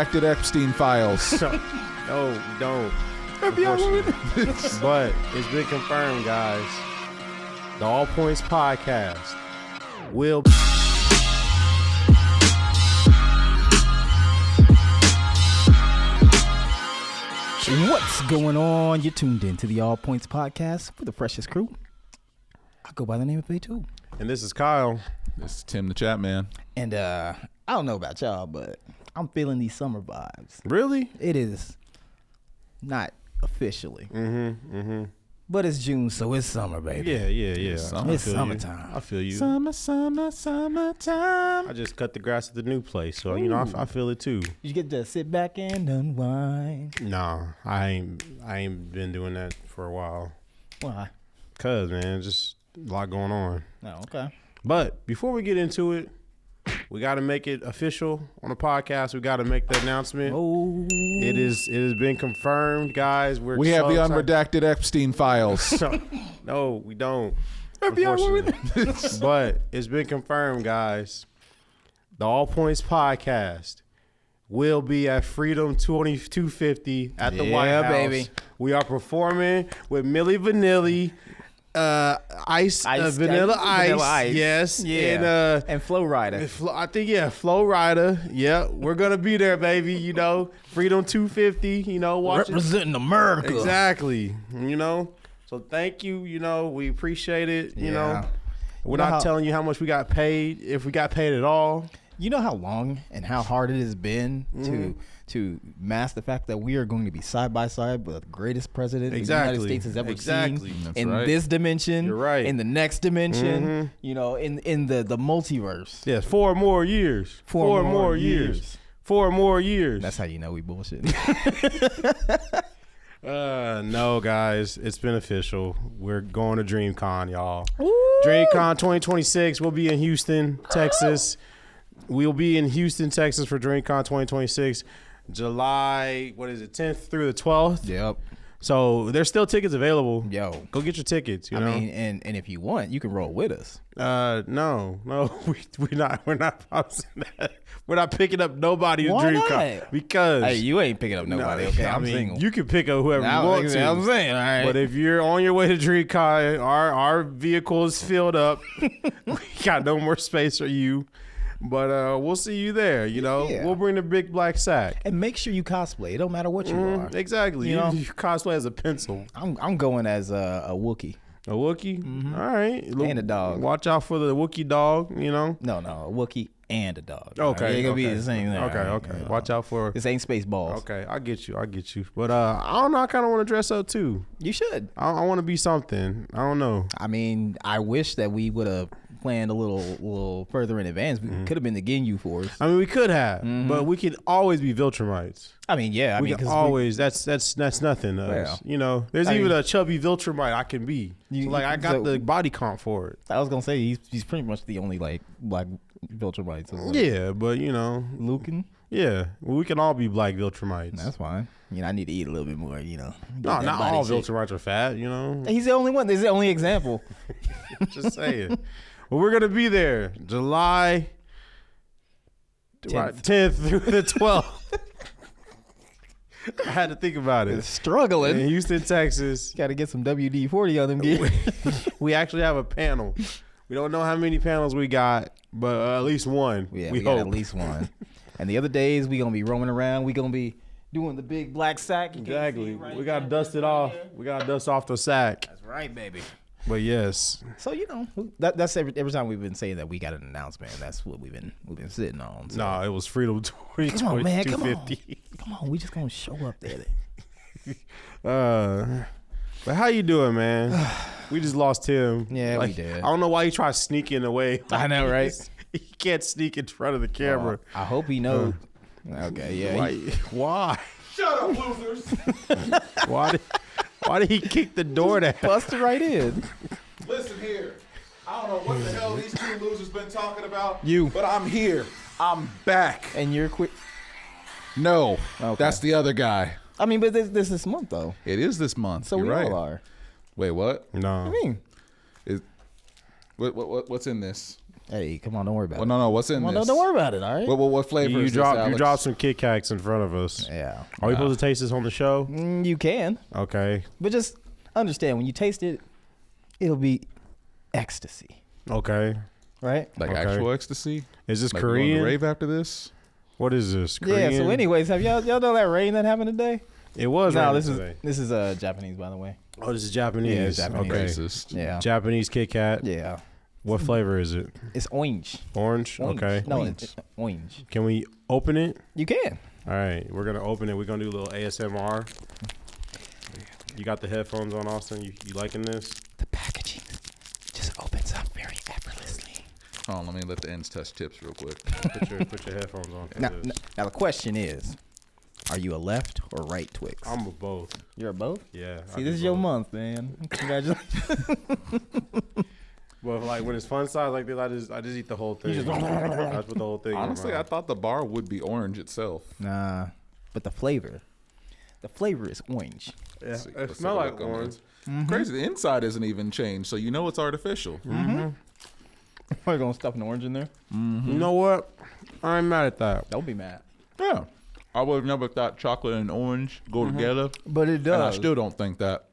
Acted Epstein files. No, we don't. But it's been confirmed, guys. The All Points podcast will. What's going on? You're tuned in to the All Points podcast with the freshest crew. I go by the name of A2. And this is Kyle. This is Tim the Chat Man. And I don't know about y'all, but I'm feeling these summer vibes. Really? It is not officially. But it's June, so it's summer, baby. Yeah. It's summertime. I feel you. Summertime. I just cut the grass at the new place, so you know I feel it too. You get to sit back and unwind. Nah, I ain't been doing that for a while. Why? Cause man, just a lot going on. Oh, okay. But before we get into it, we got to make it official on the podcast. We got to make the announcement. Oh, It has been confirmed, guys. We have the unredacted Epstein files. No, we don't. Unfortunately. But it's been confirmed, guys. The All Points podcast will be at Freedom 2250 at the White House. Baby. We are performing with Milli Vanilli. Vanilla Ice, yes, yeah, and Flow Rider. I think Flow Rider, yeah, we're gonna be there, baby. You know, Freedom 250. You know, Representing America, exactly. You know, so thank you. You know, we appreciate it. You know, we're not telling you how much we got paid, if we got paid at all. You know how long and how hard it has been to mask the fact that we are going to be side by side with the greatest president the United States has ever seen. That's in right. this dimension. You're right. In the next dimension. You know, in the multiverse. Yes, 4 more years. 4 more years. 4 more years. That's how you know we bullshit. No, guys, it's been official. We're going to DreamCon, y'all. DreamCon 2026. We'll be in Houston, Texas. We'll be in Houston, Texas for DreamCon 2026, July, 10th through the 12th. Yep. So there's still tickets available. Yo. Go get your tickets, you know? I mean, and if you want, you can roll with us. No, we're not promising that. We're not picking up nobody to Why DreamCon not? because Hey, you ain't picking up nobody, okay? I I'm mean, single. you can pick up whoever you want to. I'm saying, all right. But if you're on your way to DreamCon, our vehicle is filled up. We got no more space for you. But we'll see you there, you know. Yeah. We'll bring the big black sack. And make sure you cosplay. It don't matter what you are. Exactly. You know? You cosplay as a pencil. I'm going as a Wookiee. A Wookiee? All right. And a dog. Watch out for the Wookiee dog, you know. No, a Wookiee and a dog. Okay. It could be the same thing. Okay. You know? Watch out for... This ain't Spaceballs. Okay, I get you. But I don't know, I kind of want to dress up too. You should. I want to be something. I don't know. I mean, I wish that we would have planned a little further in advance. We could have been the Ginyu Force. I mean, we could have, but we could always be Viltrumites. I mean, yeah. We can always. That's nothing to us. Well, You know, there's even a chubby Viltrumite I can be. So, I got the body comp for it. I was gonna say he's pretty much the only like black Viltrumites. Yeah, but you know, Lucan. yeah, we can all be black Viltrumites. That's fine. You know, I need to eat a little bit more. You know, No, not all Viltrumites are fat. You know, He's the only one. This is the only example. just saying. Well, we're gonna be there July 10th through the 12th. I had to think about it. Struggling. In Houston, Texas. Got to get some WD-40 on them gear. We actually have a panel. We don't know how many panels we got, but at least one. Yeah, we got hope. at least one. And the other days we gonna be roaming around. We gonna be doing the big black sack. Exactly. We gotta dust it off. We gotta dust off the sack. That's right, baby. But yes. So you know that's every time we've been saying that we got an announcement. That's what we've been sitting on. So. No, it was Freedom 2020. Come on, man. Come on. We just gonna show up there. But how you doing, man? We just lost Tim. Yeah, we did. I don't know why he tried sneaking away. I know, right? He can't sneak in front of the camera. I hope he knows. Okay, yeah. Why? Shut up, losers. Why did he kick the door down? Busted right in. Listen here. I don't know what the hell these two losers been talking about. You. But I'm here. I'm back. And you're quick. No, Okay. that's the other guy. I mean, but this month though. It is this month. So You're we right. all are. Wait, what? No. I mean, What's in this? Hey, come on, don't worry about Well, it. no. What's in Come on, this? don't worry about it. All right. What flavor You is this, drop Alex? some Kit Kats in front of us. Yeah. Are we supposed to taste this on the show? You can, Okay. but just understand when you taste it, it'll be ecstasy, Okay. right? Like Okay. actual ecstasy? Is this Like we going to Korean? rave after this? What is this? Korean? Yeah. So, anyways, have y'all know that rain that happened today? It was No, raining today. this is Japanese, by the way. Oh, this is Japanese. Yeah, it's Japanese. Okay. Racist. Yeah. Japanese Kit Kat. Yeah. What flavor is it? It's orange. Orange? Orange. Okay. No, Orange. it's orange. Can we open it? You can. All right. We're going to open it. We're going to do a little ASMR. You got the headphones on, Austin? You liking this? The packaging just opens up very effortlessly. Hold on, let me let the ends touch tips real quick. Put your headphones on for Now, this. now the question is, are you a left or right Twix? I'm a both. You're a both? Yeah. I See, do this is your both. month, man. Congratulations. But like when it's fun size like this, I just eat the whole thing. I just put the whole thing. in my Honestly, I mouth. thought the bar would be orange itself. Nah, but the flavor is orange. Yeah, Let's see. it Let's smell take a like look on orange. this. Crazy. The inside isn't even changed, so you know it's artificial. We're gonna stuff an orange in there. You know what? I ain't mad at that. Don't be mad. Yeah. I would have never thought chocolate and orange go together, But it does. and I still don't think that.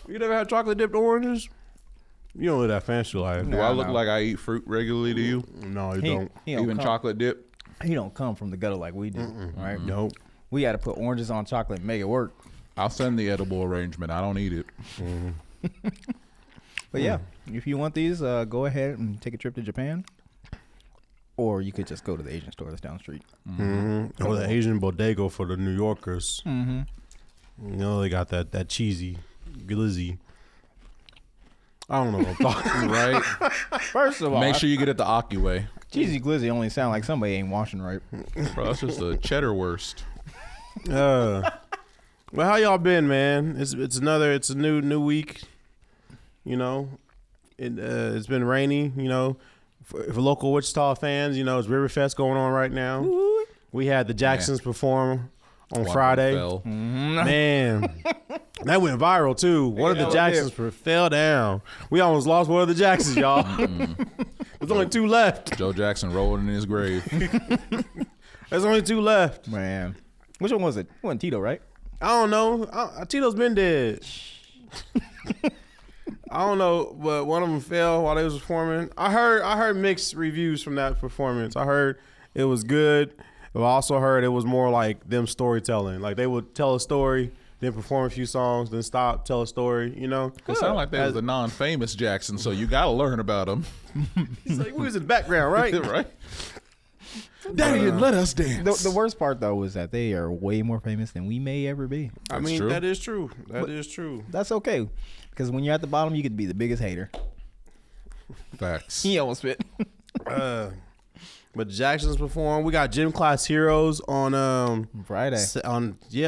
You never had chocolate dipped oranges? You don't live that fancy life. Do Nah, I look no. like I eat fruit regularly to you? No, you He, don't. he don't Even come, chocolate dip? He don't come from the gutter like we do, right? Nope. We got to put oranges on chocolate and make it work. I'll send the edible arrangement. I don't eat it. But yeah, if you want these, go ahead and take a trip to Japan. Or you could just go to the Asian store that's down the street. Or the Asian bodega for the New Yorkers. Mm-hmm. You know they got that cheesy glizzy. I don't know what I'm talking Right? First of all, Make sure you get it the Aki way. cheesy glizzy only sound like somebody ain't washing right. Bro, that's just a cheddar worst. Well, how y'all been, man? It's a new week. You know, it's been rainy. You know, for local Wichita fans, you know, it's Riverfest going on right now. We had the Jacksons perform on One Friday. fell. Man, that went viral too. One of the Jacksons fell down. We almost lost one of the Jacksons, y'all. There's only two left. Joe Jackson rolling in his grave. There's only two left. Man. Which one was it? It wasn't Tito, right? I don't know. Tito's been dead. I don't know, but one of them fell while they was performing. I heard mixed reviews from that performance. I heard it was good, but I also heard it was more like them storytelling. Like they would tell a story, then perform a few songs, then stop, tell a story. You know, It sounded like they was a non-famous Jackson, so you got to learn about him. he's like, we was in the background, right? Right? Daddy didn't let us dance. The worst part, though, is that they are way more famous than we may ever be. I That's mean, true. that is true. That is true. That's okay. Because when you're at the bottom, you could be the biggest hater. Facts. He almost spit. But Jackson's perform. We got Gym Class Heroes on Friday.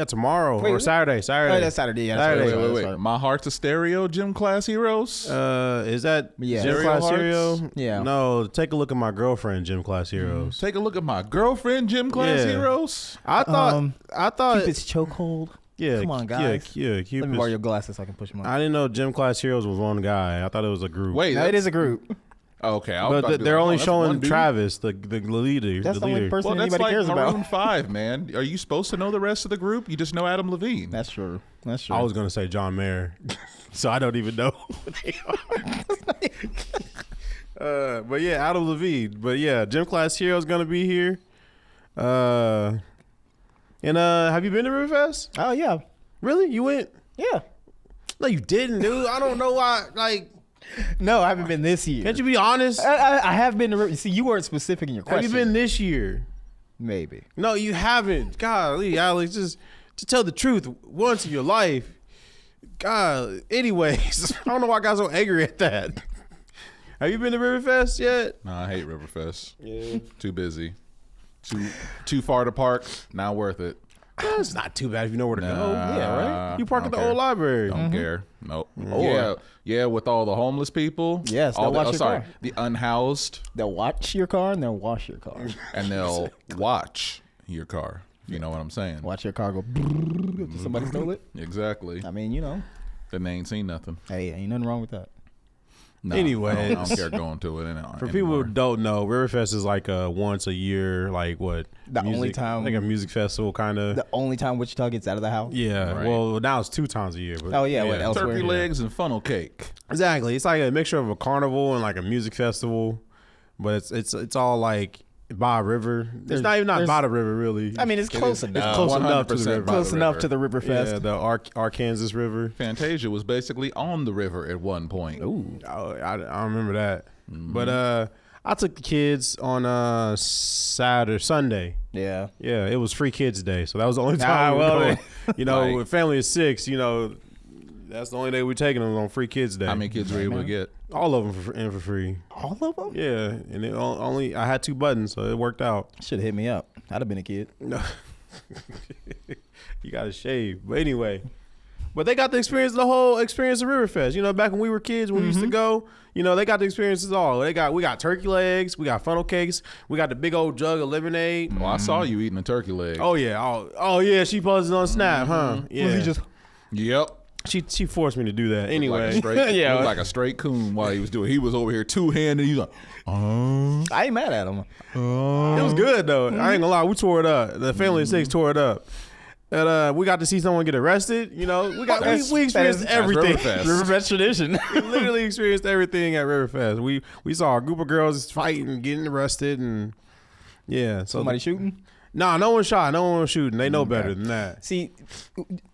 tomorrow Wait, or is it? Saturday. Oh, that's Saturday. Yeah, that's Saturday. right, Wait. that's right. My Heart's a Stereo Gym Class Heroes? Is that Yeah. Gym Stereo Class Hearts? Hero? Yeah. No, take a look at my girlfriend, Gym Class Heroes. Take a look at my girlfriend Gym Class Yeah. Heroes. I thought, Cupid's chokehold. yeah. Come on, guys. Yeah, Let me Cupid's- borrow your glasses so I can push them up. I didn't know Gym Class Heroes was one guy. I thought it was a group. Wait, No, it is a group. Okay, I was about to But be they're like, only that's showing one dude. Travis, the leader. That's the leader. only person Well, that's anybody like cares Maroon about. 5, man. Are you supposed to know the rest of the group? You just know Adam Levine. That's true. That's true. I was gonna say John Mayer, so I don't even know who they are. But yeah, Adam Levine. But yeah, Gym Class Heroes gonna be here. And have you been to Riverfest? Oh, yeah. Really? You went? Yeah. No, you didn't, dude. I don't know why. Like, No, I haven't been this year. can't you be honest? I have been to. See, you weren't specific in your Have question. you been this year? Maybe. No, you haven't. Golly, Alex, just to tell the truth once in your life. God. Anyways, I don't know why I got so angry at that. Have you been to Riverfest yet? No, I hate Riverfest. Yeah. Too busy. Too far to park. Not worth it. It's not too bad if you know where to go. Nah, Yeah, right. You park at the don't old care. library. Don't care. Nope. Or- Yeah, with all the homeless people. Yes, all they'll the, watch your car. the unhoused, They'll watch your car and they'll wash your car. and they'll watch your car. You know what I'm saying? Watch your car go. Somebody stole it. Exactly. I mean, you know. Then they ain't seen nothing. Hey, ain't nothing wrong with that. No, Anyway, I don't care going to it. For people who don't know, Riverfest is like a once a year, like what? The only time, like a music festival kind of. The only time Wichita gets out of the house. Yeah. Right. Well, now it's 2 times a year. But Oh yeah, what elsewhere? turkey legs and funnel cake. Exactly. It's like a mixture of a carnival and like a music festival, but it's all like by a river. It's not even by the river, really. I mean, it's close enough. It's close enough to the 100% river. by Close the enough river. to the Riverfest. Yeah, the Arkansas River. Fantasia was basically on the river at one point. Ooh. Oh, I remember that. But I took the kids on Sunday. Yeah. Yeah, it was Free Kids Day, so that was the only time. You know, Like- with family of 6, you know, that's the only day we're taking them on Free Kids Day. How many kids were you able to get? All of them for free. All of them? Yeah, and it only I had 2 buttons, so it worked out. Should have hit me up. I'd have been a kid. No, you got to shave. But anyway, but they got the experience, the whole experience of Riverfest. You know, back when we were kids, when we used to go, you know, they got the experiences all. We got turkey legs, we got funnel cakes, we got the big old jug of lemonade. Well, I saw you eating a turkey leg. Oh yeah, oh yeah, she posted on Snap, huh? Yeah, Was he just Yep. she forced me to do that. Like Anyway, a straight, Yeah. looked like a straight coon while he was doing. He was over here 2-handed. He's like, I ain't mad at him. it was good though. I ain't gonna lie, we tore it up. The family of 6 tore it up. And we got to see someone get arrested. You know, we experienced everything. Riverfest. Riverfest tradition. We literally experienced everything at Riverfest. We saw a group of girls fighting, getting arrested, and yeah. So Somebody shooting? Nah, no one shot. No one was shooting. They know better than that. See,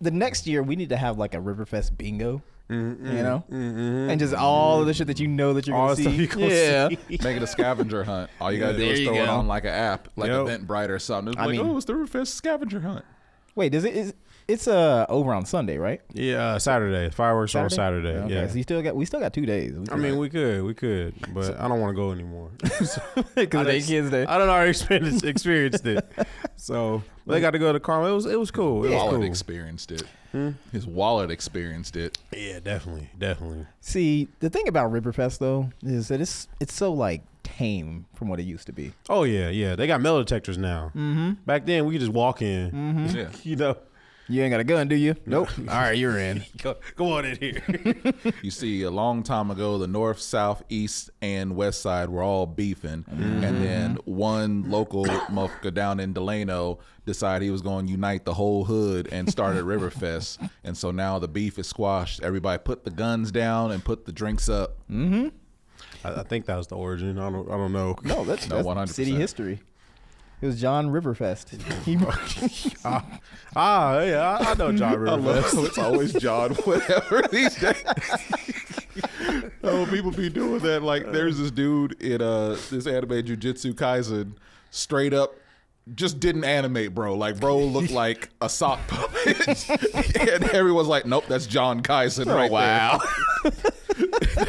the next year we need to have like a Riverfest bingo. You know, and just all of the shit that you know that you're All gonna the stuff see. you gonna Yeah, see. make it a scavenger hunt. All you gotta do There is you throw it go. on like an app, like Yep. Eventbrite or something. It's I like, mean- oh, it's the Riverfest scavenger hunt. Wait, it's over on Sunday, right? Yeah, Saturday. Fireworks are on Saturday. Okay, Yeah. so we still got 2 days. I mean, we could, but I don't want to go anymore. because it ain't Kids Day. I don't already experienced it, so they got to go to Carmel. It was cool. It was Wallet cool. experienced it. His wallet experienced it. Yeah, definitely. See, the thing about Riverfest though is that it's so like tame from what it used to be. Oh yeah. They got metal detectors now. Back then, we could just walk in. Yeah. You know, You ain't got a gun, do you? Nope. All right, you're in. go on in here. You see, a long time ago, the north, south, east, and west side were all beefing. And then one local motherfucker down in Delano decided he was going to unite the whole hood and started Riverfest. And so now the beef is squashed. Everybody put the guns down and put the drinks up. I think that was the origin. I don't know. No, that's 100%. city history. It was John Riverfest. Yeah, I know John Riverfest. It's always John, whatever these days. Oh, people be doing that. Like, there's this dude in this anime Jujutsu Kaisen, straight up just didn't animate, bro. Like, bro looked like a sock puppet. And everyone's like, nope, that's John Kaisen right there.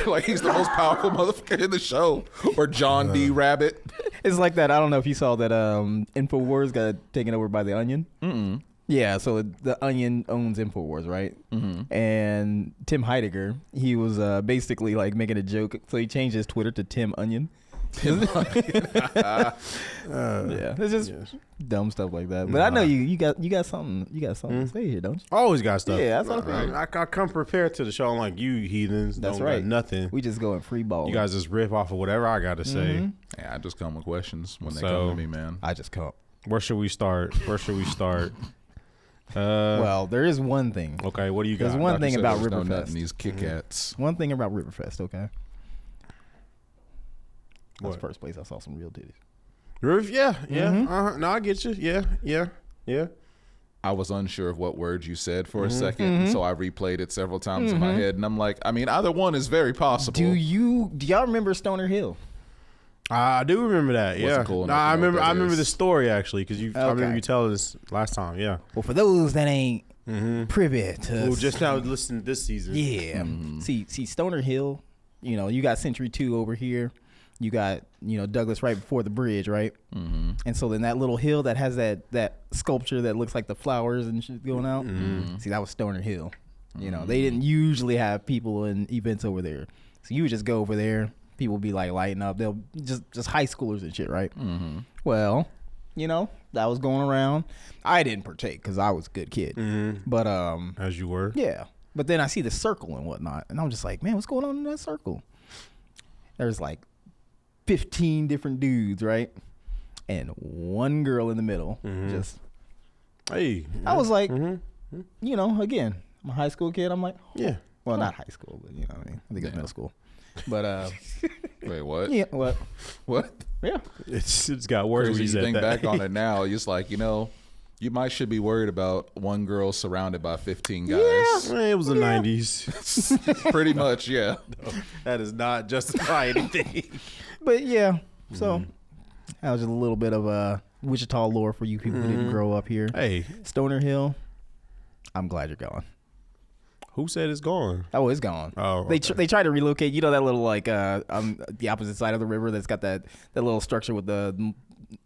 Like, he's the most powerful motherfucker in the show. Or John D. Rabbit. It's like that. I don't know if you saw that InfoWars got taken over by the Onion. Yeah, so the Onion owns InfoWars, right? And Tim Heidegger, he was basically like making a joke, so he changed his Twitter to Tim Onion. Yeah, it's just dumb stuff like that. But I know you got something to say here, don't you? Always got stuff. Yeah, that's what I think. I come prepared to the show. I'm like, you heathens. That's don't right. Got nothing. We just going free ball. You guys just riff off of whatever I got to say. Yeah, I just come with questions when they So- come to me, man. I just come. Where should we start? Well, there is one thing. Okay, what do you got? There's one Doctor thing said about there's no nut Riverfest. in these Kit Kats. One thing about Riverfest, okay? That's What? the first place I saw some real titties. Yeah. No, I get you. Yeah. I was unsure of what words you said for a second, so I replayed it several times in my head, and I'm like, I mean, either one is very possible. Do y'all remember Stoner Hill? I do remember that. Wasn't Yeah. cool No, enough to I know remember. what that I remember is. the story actually because I remember Okay. you telling us last time. Yeah. Well, for those that ain't privy to Who just now listened this season. yeah. See, Stoner Hill, you got Century 2 over here. You got, Douglas right before the bridge, right? And so then that little hill that has that sculpture that looks like the flowers and shit going out. See, that was Stoner Hill. They didn't usually have people and events over there. So you would just go over there. People would be like lighting up. They'll just high schoolers and shit, right? Well, that was going around. I didn't partake because I was a good kid. But As you were. yeah. But then I see the circle and whatnot, and I'm just like, man, what's going on in that circle? there's like 15 different dudes, right? And one girl in the middle. Just, Hey. I was like, you know, again, I'm a high school kid. I'm like, Yeah. well, not high school, but you know what I mean? I think it's middle school. But, Wait, what? yeah, what? What? Yeah. It's got worse when Crazy you you said think that. back on it now, it's like, you know, you should be worried about one girl surrounded by 15 guys. It was the 90s. Pretty much, yeah. That does not justify anything. But yeah, so that was just a little bit of Wichita lore for you people who didn't grow up here. Hey, Stoner Hill, I'm glad you're gone. who said it's gone? Oh, it's gone. Oh, They okay. they try to relocate. You know that little like on the opposite side of the river that's got that little structure with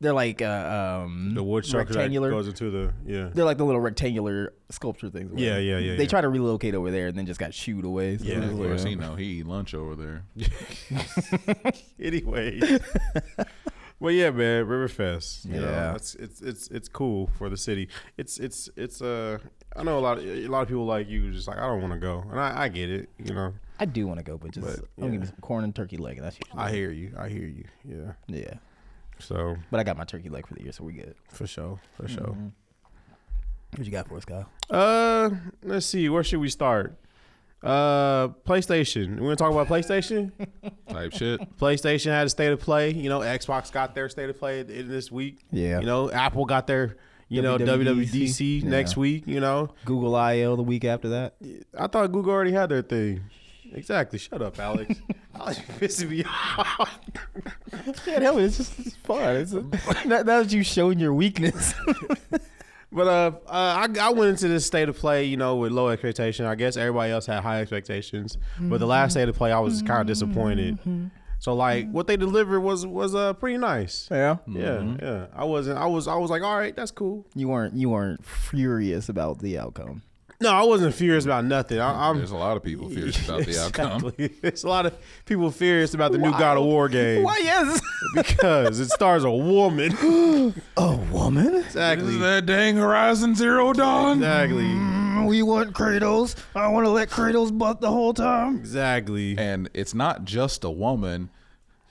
they're like The wood structure that rectangular. goes into the They're like the little rectangular sculpture things. Yeah, yeah, yeah, They yeah. try to relocate over there and then just got shooed away. So Yeah, it was Of like, course, he eat lunch over there. Anyway. Well, yeah, man, Riverfest. You know, Yeah. it's cool for the city. It's I know a lot of people like you just like I don't want to go, and I get it. You know, I do want to go, but just I'll give me yeah. some corn and turkey leg. And that's usually I hear you. Yeah. yeah. So But I got my turkey leg for the year, so we good. for sure. What you got for us, Kyle? Let's see. Where should we start? PlayStation. We want to talk about PlayStation. Type shit. PlayStation had a state of play. You know, Xbox got their state of play this week. Yeah. You know, Apple got their, WWDC. WWDC next week. You know, Google I/O the week after that. I thought Google already had their thing. Exactly. Shut up, Alex. Alex, you're pissing me off. Yeah, no, it's fun. That's you showing your weakness. But I went into this state of play, you know, with low expectation. I guess everybody else had high expectations, but the last state of play, I was kind of disappointed. So like, what they delivered was pretty nice. Yeah. Yeah. I was like, all right, that's cool. You weren't furious about the outcome. No, I wasn't furious about nothing. I'm There's a lot of people furious about the outcome. Exactly. There's a lot of people furious about the new God of War game. Why yes? Because it stars a woman. A woman? Exactly. Is that dang Horizon Zero Dawn? Exactly. We want Kratos. I want to let Kratos butt the whole time. Exactly. And it's not just a woman.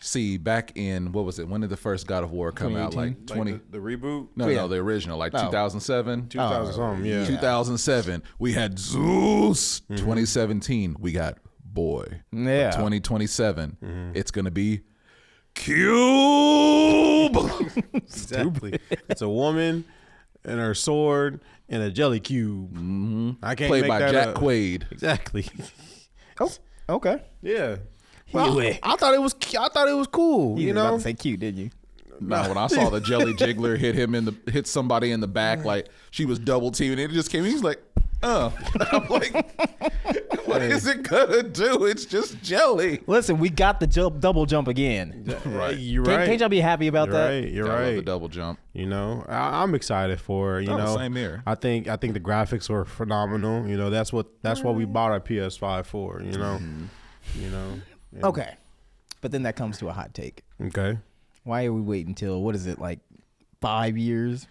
See, back in, what was it? When did the first God of War come out? Like 20? the reboot. No, the original, like 2007. 2000 something. Yeah. 2007, we had Zeus. 2017, we got Boy. Yeah. 2027, it's going to be Cube. Exactly. It's a woman and her sword and a jelly cube. I can't Played make by that Jack up. Quaid. Exactly. Oh, okay. Yeah. Well, Anyway. I thought it was cool. You You about know. to say cute, didn't you? No, when I saw the Jelly Jiggler hit somebody in the back, like she was double teaming, it just came in. He's like, I'm like, what is it gonna do? It's just jelly. Listen, we got the double jump again. Right. You're right. Can't y'all be happy about You're that? right. You're I love right. the double jump. You know, I'm excited for it. You Oh, know, same here. I think the graphics were phenomenal. You know, that's what we bought our PS5 for. You know, you know. And- Okay. But then that comes to a hot take. Okay. Why are we waiting until, what is it, like 5 years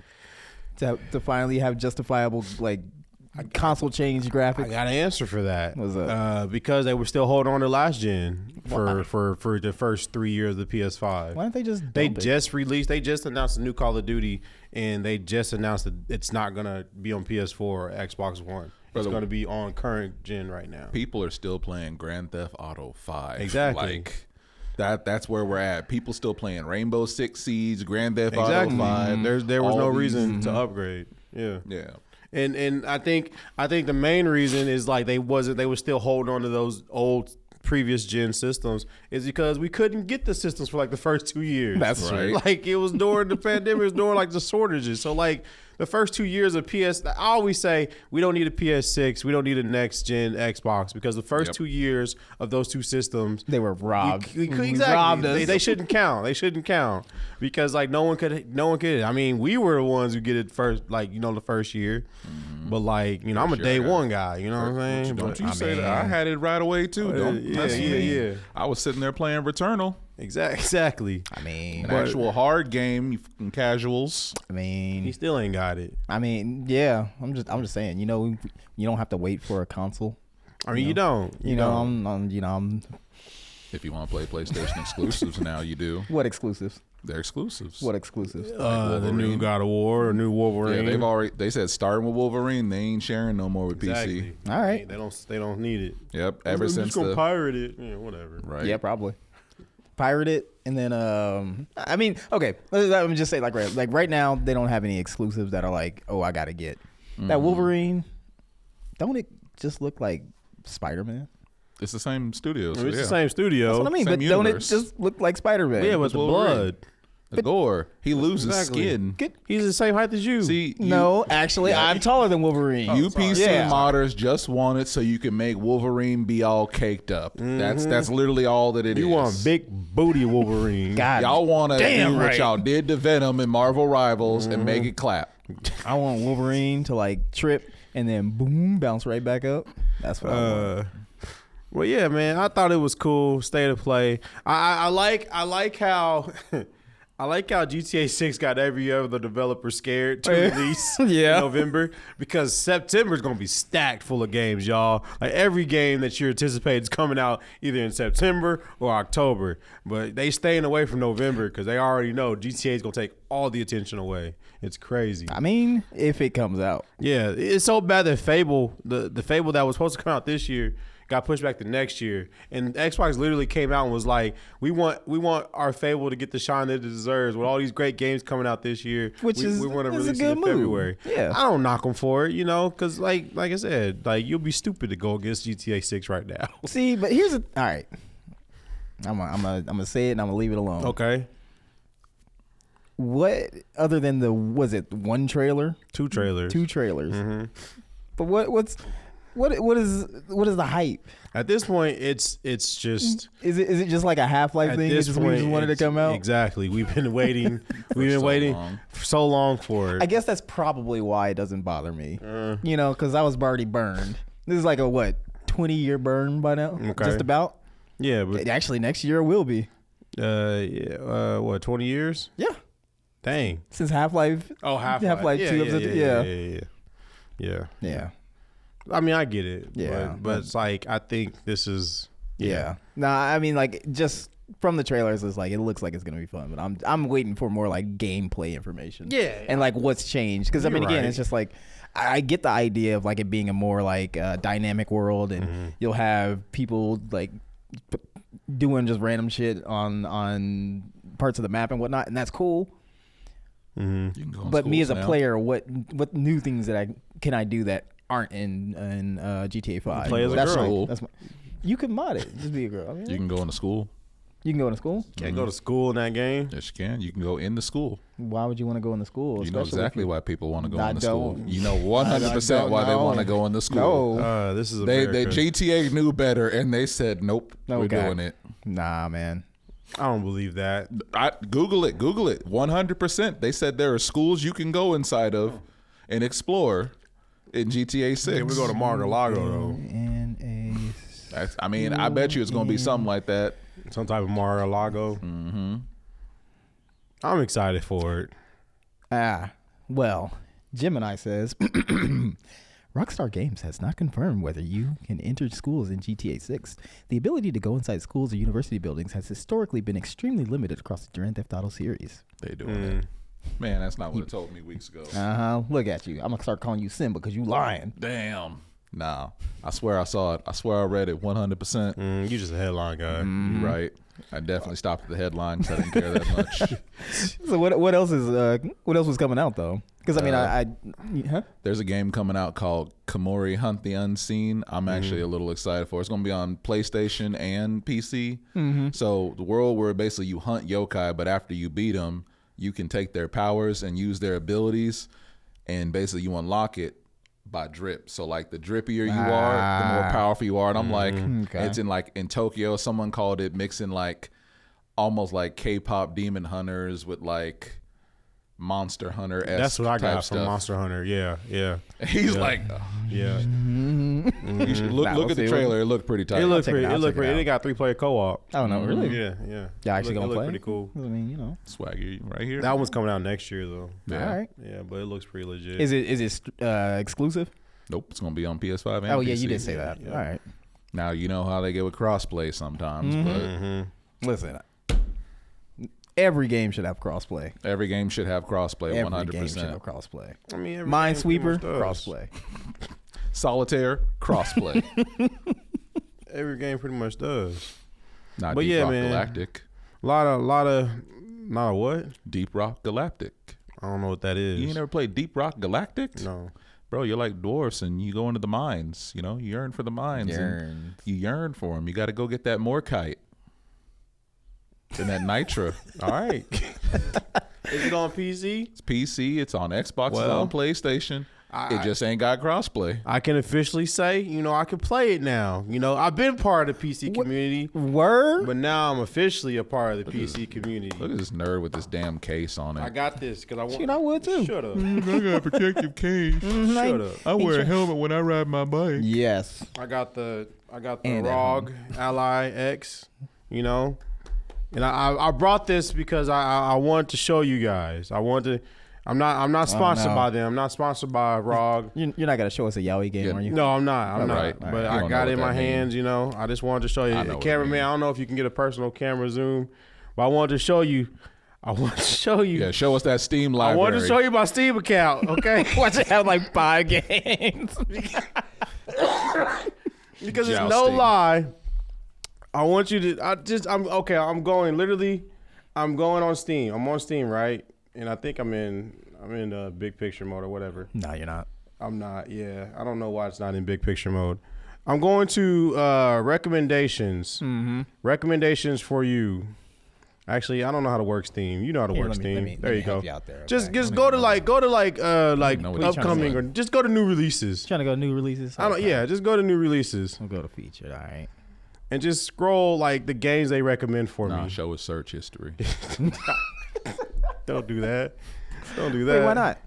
to finally have justifiable, like, console change I graphics? got an answer for that. What's up? Because they were still holding on to last gen for the first 3 years of the PS5. Why don't they just They dump it? they just announced a new Call of Duty, and they just announced that it's not gonna be on PS4 or Xbox One. It's Brother, gonna be on current gen right now. People are still playing Grand Theft Auto 5. Exactly. Like that's where we're at. People still playing Rainbow Six Siege, Grand Theft Exactly. Auto 5. There was all no these- reason to upgrade. Yeah. Yeah. And I think the main reason is like they were still holding on to those old previous gen systems is because we couldn't get the systems for like the first 2 years. That's right. Like it was during the pandemic, it was during like the shortages. So like the first 2 years of I always say we don't need a PS6, we don't need a next gen Xbox because the first Yep. 2 years of those two systems They were robbed. exactly. Robbed us. They shouldn't count. They shouldn't count because like no one could. I mean, we were the ones who get it first, like the first year. But like I'm a Sure, day I got one guy. You know what I'm saying? Don't But, you I say mean, that. I had it right away too. Don't yeah, mess with me. yeah. I was sitting there playing Returnal, Exactly. I mean, an actual hard game, you fucking casuals. He still ain't got it. yeah. I'm just saying. You don't have to wait for a console. I mean, you don't. I'm If you want to play PlayStation exclusives now, you do. What exclusives? They're exclusives. What exclusives? The new God of War, or new Wolverine. Yeah, they said starting with Wolverine, they ain't sharing no more with exactly. PC. All right. They don't need it. Yep. Ever I'm since just gonna pirate it. Yeah, whatever. right. Yeah, probably. Pirate it, and then I mean, okay. Let me just say, like right now, they don't have any exclusives that are like, oh, I gotta get that Wolverine. Don't it just look like Spider-Man? It's the same studio. So It's yeah. the same studio. That's what I mean. Same But universe. don't it just look like Spider-Man? Yeah, with the Wolverine. blood. The gore. He loses Exactly. skin. He's the same height as you. See, No, actually, I'm taller than Wolverine. you PC Yeah. modders just want it so you can make Wolverine be all caked up. That's literally all that it is. you want big booty Wolverine. God, Y'all want to damn do what right. y'all did to Venom and Marvel Rivals and make it clap. I want Wolverine to like trip and then boom, bounce right back up. That's what I want. Well, yeah, man. I thought it was cool. State of play. I like how I like how GTA 6 got every other developer scared to release Yeah. in November, because September is gonna be stacked full of games, y'all. Like every game that you're anticipating is coming out either in September or October. But they staying away from November because they already know GTA is gonna take all the attention away. It's crazy. I mean, if it comes out. Yeah, it's so bad that Fable, the Fable that was supposed to come out this year, got pushed back to next year. And Xbox literally came out and was like, we want our Fable to get the shine that it deserves with all these great games coming out this year. Which we want to is a release it good in move. February. Yeah. I don't knock them for it, because like I said, like you'll be stupid to go against GTA 6 right now. See, but here's all right. I'm gonna say it and I'm gonna leave it alone. Okay. What other than was it one trailer? Two trailers. Mm-hmm. But what is the hype? At this point, it's just. Is it just like a Half-Life At thing? this We point, just wanted to it's- come out. Exactly. We've been waiting. We've been so waiting long. for so long for it. I guess that's probably why it doesn't bother me. Because I was already burned. This is like a 20-year burn by now. Okay. Just about. Yeah, but Actually, next year it will be. what, 20 years? Yeah. Dang. Since Half-Life. Oh, Half-Life 2 episode. Yeah. I mean, I get it. Yeah. But it's like, I think this is. Yeah. Nah, I mean, like, just from the trailers, it's like, it looks like it's going to be fun. But I'm waiting for more, like, gameplay information. Yeah. And, like, what's changed. Because, I mean, You're again, right. it's just like, I get the idea of, like, it being a more, like, dynamic world. And you'll have people, like, doing just random shit on parts of the map and whatnot. And that's cool. You can go on But me as schools a now. player, what new things that can I do that aren't in GTA 5? Play as a That's girl. You can mod it. Just be a girl. I mean, You can go into school. you can go into school. Can't go to school in that game. Yes, you can. You can go in the school. Why would you want to go into school? You know especially if exactly why people want to go I into school. don't. You know 100% why they don't want to know. go into school. No, This is They America. GTA knew better and they said nope, we're Okay. doing it. nah, man. I don't believe that. Google it 100%. They said there are schools you can go inside of and explore in GTA 6. Here we go to Mar-a-Lago though. I mean, I bet you it's going to be something like that. Some type of Mar-a-Lago. I'm excited for it. Well, Gemini says Rockstar Games has not confirmed whether you can enter schools in GTA 6. The ability to go inside schools or university buildings has historically been extremely limited across the Grand Theft Auto series. They doing it. Man, that's not what it told me weeks ago. Look at you. I'm gonna start calling you Simba because you lying. Damn. Nah. I swear I saw it. I swear I read it 100%. You just a headline guy. You're right. I definitely stopped at the headline because I didn't care that much. So what else was coming out though? Because I mean, huh? There's a game coming out called Kamori Hunt the Unseen. I'm actually a little excited for it. It's going to be on PlayStation and PC. So the world where basically you hunt yokai, but after you beat them, you can take their powers and use their abilities, and basically you unlock it by drip. So like the drippier you are, the more powerful you are. And I'm like, it's in Tokyo. Someone called it mixing like almost like K-pop Demon Hunters with like Monster Hunter. That's what I got from stuff. Monster Hunter. Yeah. He's like, Yeah. you should look at the trailer. It looked pretty tight. It looked check it pretty. out, It looked check it pretty. out. It got 3-player co-op. I don't know, really. Yeah. Y'all actually It gonna looked play? pretty cool. I mean, Swaggy right here. That one's coming out next year though. Yeah. all right. Yeah, but it looks pretty legit. Is it exclusive? Nope, it's gonna be on PS5 and Oh yeah, PC. you did say that. Yeah. All right. Now you know how they get with crossplay sometimes, Listen, every game should have crossplay. but every game should have crossplay. Every game should 100%. have crossplay. I mean, every game Minesweeper, pretty much does. crossplay. Solitaire crossplay. Every game pretty much does. Not But Deep yeah, Rock man. Galactic. Lot of what? Deep Rock Galactic. I don't know what that is. You ain't never played Deep Rock Galactic? No. Bro, you're like dwarfs and you go into the mines. You know, you yearn for the mines. And you yearn for them. You got to go get that Morkite and that Nitra. All right. Is it on PC? It's PC. It's on Xbox. It's Well, on PlayStation. It just ain't got crossplay. I can officially say, I can play it now. I've been part of the PC community, Word? but now I'm officially a part of the PC community. Look at this nerd with this damn case on it. I got this because I want. Shit, I would too. Shut up. I got a protective case. Shut up. I wear a helmet when I ride my bike. Yes. I got the And at ROG Ally X, and I brought this because I wanted to show you guys. I'm not sponsored no. by them. I'm not sponsored by ROG. You're not gonna show us a Yaoi game, Yeah. are you? No, I'm not. I'm not. Right. But You I don't got know it in what my that hands. I just wanted to show you. I know what it Cameraman, means. I don't know if you can get a personal camera zoom, but I wanted to show you. I want to show you. Yeah, show us that Steam I library. wanted to show you my Steam account. Okay. Watch it have like 5 games. Because it's no Jousting. lie. I want you to. I'm going. Literally, I'm going on Steam. I'm on Steam, right? And I think I'm in big picture mode or whatever. No, you're not. I'm not. Yeah, I don't know why it's not in big picture mode. I'm going to recommendations. Mm-hmm. Recommendations for you. Actually, I don't know how to work Steam. You know how to Here, work let me- Steam. let me- there let you me go. help you out there, Just okay? go to like know what you're upcoming trying or just go to new releases. Trying to go new releases. I don't. Okay. Yeah, just go to new releases We'll go to featured. All right. and just scroll like the games they recommend for Nah, me. show us search history. Don't do that. Don't do that. Wait, why not?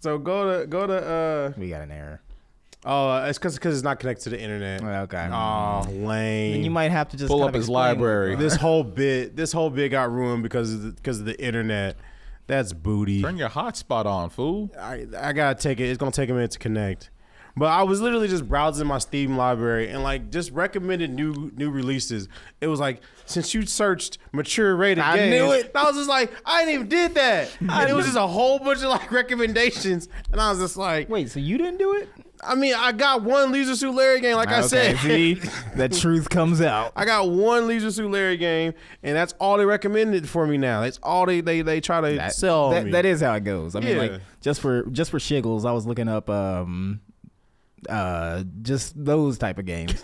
So go to We got an error. it's because it's not connected to the internet. Okay. Oh, lame. Then you might have to just Pull kind up of his explain- library. this whole bit got ruined because of the internet. That's booty. Turn your hotspot on, fool. I gotta take it. It's gonna take a minute to connect. But I was literally just browsing my Steam library and like just recommended new releases. It was like, since you searched mature rated I games, knew it. and I was just like, I didn't even did that. And it was just a whole bunch of like recommendations, and I was just like, Wait, so you didn't do it? I mean, I got one Leisure Suit Larry game, like I said. See, the truth comes out. I got one Leisure Suit Larry game, and that's all they recommended for me now. That's all they try to sell on me. That is how it goes. I mean, Yeah. like just for shiggles, I was looking up just those type of games.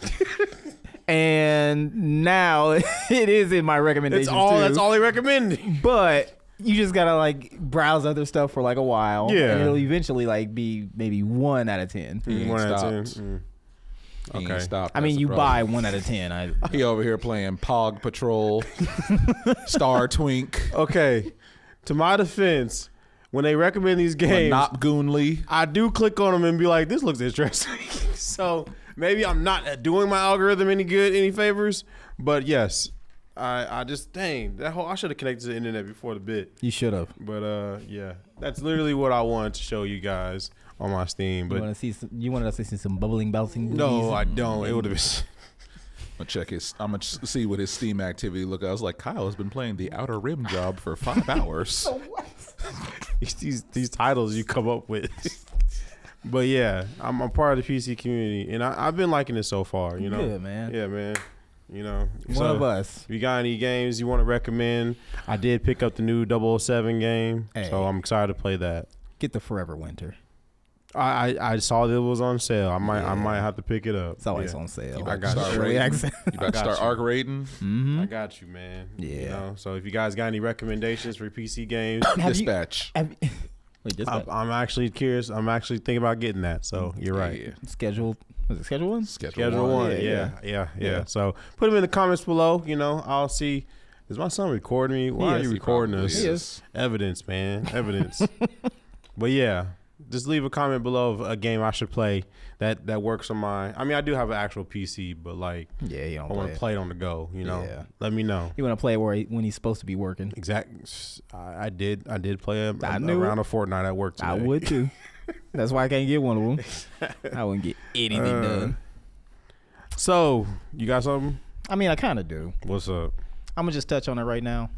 And now it is in my recommendations too. That's all they recommended. But you just gotta like browse other stuff for like a while. Yeah. And it'll eventually like be maybe 1 out of 10. He ain't 1 out of stopped. 10. He ain't Okay. stopped. I That's mean, the you problem. buy 1 out of 10. He over here playing Pog Patrol, Star Twink, Okay. To my defense, when they recommend these games, Nop Goonly. I do click on them and be like, this looks interesting. So maybe I'm not doing my algorithm any favors, but yes, I just I should have connected to the internet before the bit. You should have. But yeah, that's literally what I wanted to show you guys on my Steam. But You wanted us to see some bubbling, bouncing. no, booties? I don't. It would have been. I'm gonna see what his Steam activity look. I was like, Kyle has been playing the Outer Rim job for 5 hours. these titles you come up with. But yeah, I'm a part of the PC community, and I've been liking it so far. Good, man. Yeah, man. One of us. If you got any games you want to recommend, I did pick up the new 007 game, Hey. so I'm excited to play that. Get the Forever Winter. I saw that it was on sale. I might have to pick it up. It's always Yeah. on sale. You I about got to start you. Early raiding? access. You about to got start you. arc raiding? Mm-hmm. I got you, man. Yeah. So if you guys got any recommendations for PC games, Dispatch. Wait, just I'm actually curious. I'm actually thinking about getting that. So you're right. Yeah. scheduled. Was it schedule 1? Schedule one. Yeah, Yeah. So put them in the comments below. I'll see. Is my son recording me? Why are you He recording probably us? is. Evidence, man. Evidence. But yeah, just leave a comment below of a game I should play that works on my. I mean, I do have an actual PC, but like, Yeah, you I don't want play to it. play it on the go. Yeah. Let me know. You want to play it when he's supposed to be working. I did play a knew round of Fortnite at work today. I would too. That's why I can't get one of them. I wouldn't get anything done. So, you got something? I mean, I kind of do. What's up? I'm gonna just touch on it right now.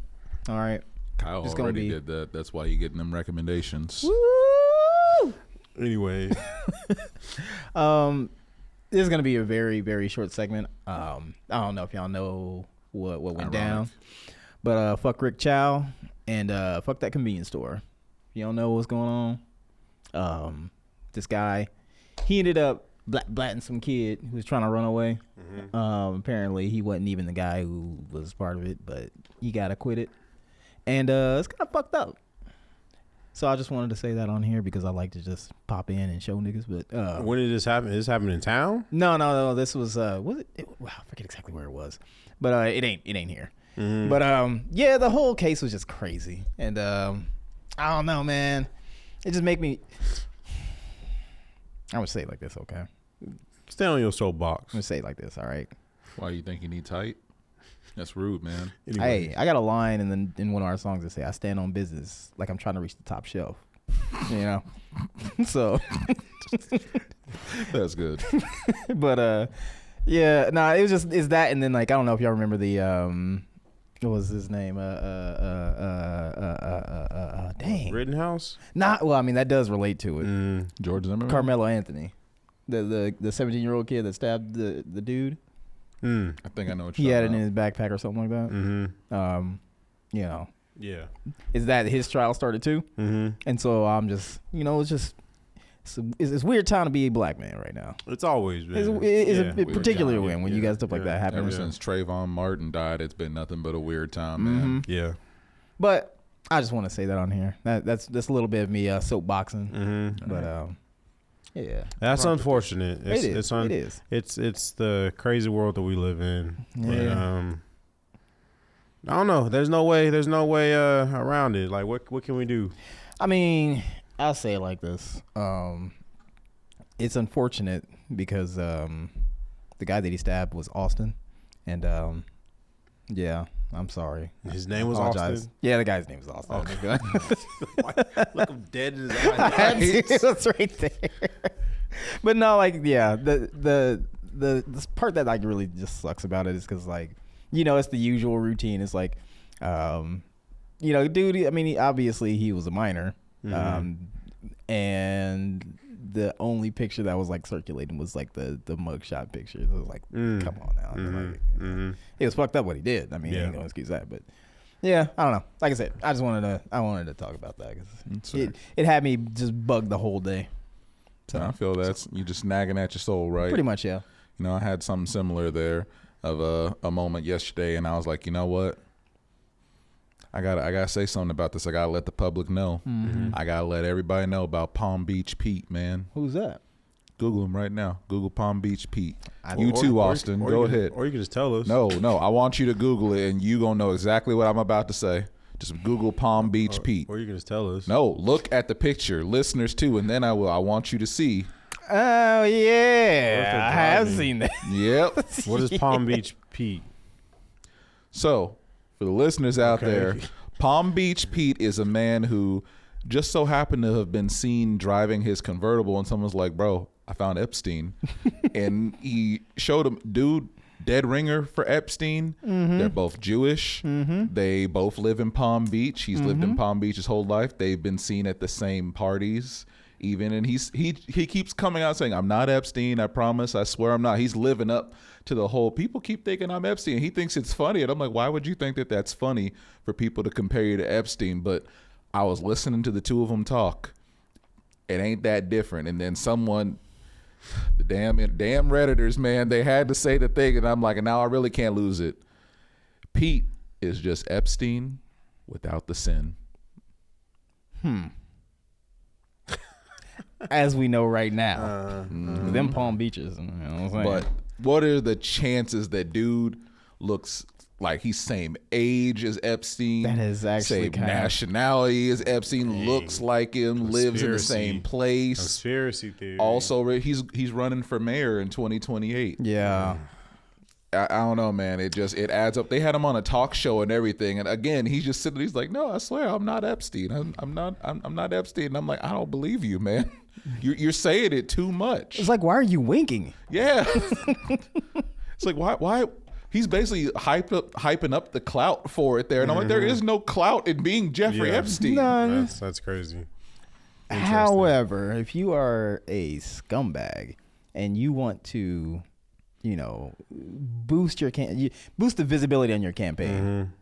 All right. Kyle It's gonna already be- did that. That's why you getting them recommendations. Woo! Anyway, This is gonna be a very, very short segment. I don't know if y'all know what went down, but fuck Rick Chow and fuck that convenience store. You don't know what's going on. This guy, he ended up blatting some kid who was trying to run away. Apparently, he wasn't even the guy who was part of it, but he got acquitted, and it's kind of fucked up. So I just wanted to say that on here because I like to just pop in and show niggas. But when did this happen? This happened in town? no. This was wow, I forget exactly where it was, but it ain't here. But yeah, the whole case was just crazy, and I don't know, man. It just make me. I'm gonna say it like this, okay? Stay on your soapbox. I'm gonna say it like this, all right? Why you think you need tight? That's rude, man. Anyway. Hey, I got a line in one of our songs that say, "I stand on business like I'm trying to reach the top shelf." You know, so. That's good. But yeah, nah, it was just it's that, and then like I don't know if y'all remember the what was his name? Dang. Rittenhouse? Not well. I mean, that does relate to it. George Zimmerman. Carmelo Anthony, the 17-year-old kid that stabbed the dude. I think I know what He you're had it talking in his backpack or something like that. You know, Yeah. is that his trial started too? And so I'm just, you know, it's a weird time to be a black man right now. It's always been. It's particularly time, when you got stuff like that about. happen. Ever since Trayvon Martin died, it's been nothing but a weird time, man. Yeah. But I just want to say that on here. That's a little bit of me soapboxing. But yeah, That's unfortunate. It is. It's the crazy world that we live in. Yeah. But, I don't know. There's no way around it. Like what can we do? I mean, I'll say it like this. It's unfortunate because the guy that he stabbed was Austin, and yeah, I'm sorry. His name was Apologize. Austin. Yeah, the guy's name was Austin. Okay. Look him dead in his eyes. It was right there. But no, like, yeah, the part that like really just sucks about it is because like, you know, it's the usual routine. It's like, you know, dude. I mean, obviously he was a minor, and the only picture that was like circulating was like the mugshot picture. It was like, come on now. It was fucked up what he did. I mean, you ain't gonna excuse that, but yeah, I don't know. Like I said, I wanted to talk about that because it had me just bugged the whole day. So I feel that's you just nagging at your soul, right? pretty much, yeah. You know, I had something similar there of a moment yesterday, and I was like, you know what? I gotta say something about this. I gotta let the public know. I gotta let everybody know about Palm Beach Pete, man. Who's that? Google him right now. Google Palm Beach Pete. I- You or- too, or- Austin. or Go you can- ahead. Or you can just tell us. No. I want you to Google it, and you gonna know exactly what I'm about to say. Just Google Palm Beach Pete. Or you can just tell us. No, look at the picture, listeners too, and then I want you to see. Oh yeah, I have driving? seen that. Yep. What is Palm Beach Pete? So, for the listeners out Okay. there, Palm Beach Pete is a man who just so happened to have been seen driving his convertible, and someone's like, "Bro, I found Epstein," and he showed him, dude, dead ringer for Epstein. They're both Jewish. They both live in Palm Beach. He's lived in Palm Beach his whole life. They've been seen at the same parties. Even and he keeps coming out saying, "I'm not Epstein. I promise. I swear I'm not." He's living up to the whole. People keep thinking I'm Epstein. He thinks it's funny, and I'm like, why would you think that that's funny for people to compare you to Epstein? But I was listening to the two of them talk. It ain't that different. And then someone, the damn Redditors, man, they had to say the thing, and I'm like, and now I really can't lose it. Pete is just Epstein without the sin. As we know right now, them Palm Beaches. You know what I'm saying? But what are the chances that dude looks like he's same age as Epstein? That is actually same kind of- nationality as Epstein, looks like him, lives in the same Conspiracy. place. Conspiracy theory. Also, he's running for mayor in 2028. yeah, I don't know, man. It adds up. They had him on a talk show and everything, and again, he's just sitting. He's like, "No, I swear, I'm not Epstein. I'm not Epstein." And I'm like, "I don't believe you, man. You're saying it too much." it's like, why are you winking? Yeah. It's like why he's basically hyping up the clout for it there, and I'm like, there is no clout in being Jeffrey Epstein. That's crazy. However, if you are a scumbag and you want to, you know, boost boost the visibility on your campaign,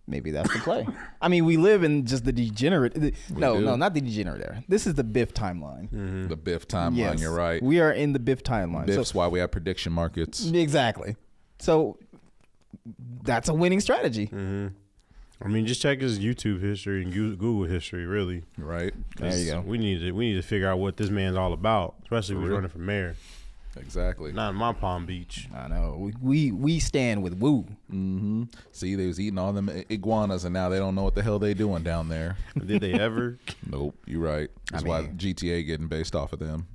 maybe that's the play. I mean, we live in just the degenerate. No, not the degenerate era. This is the Biff timeline. The Biff timeline. Yes, You're right. We are in the Biff timeline. Biff's why we have prediction markets. Exactly. So that's a winning strategy. I mean, just check his YouTube history and Google history, really. Right. There you go. We need to figure out what this man's all about, especially if he's running for mayor. Exactly. Not in my Palm Beach. I know. We stand with Woo. See, they was eating all them iguanas, and now they don't know what the hell they doing down there. Did they ever? Nope. You're right. That's why GTA getting based off of them.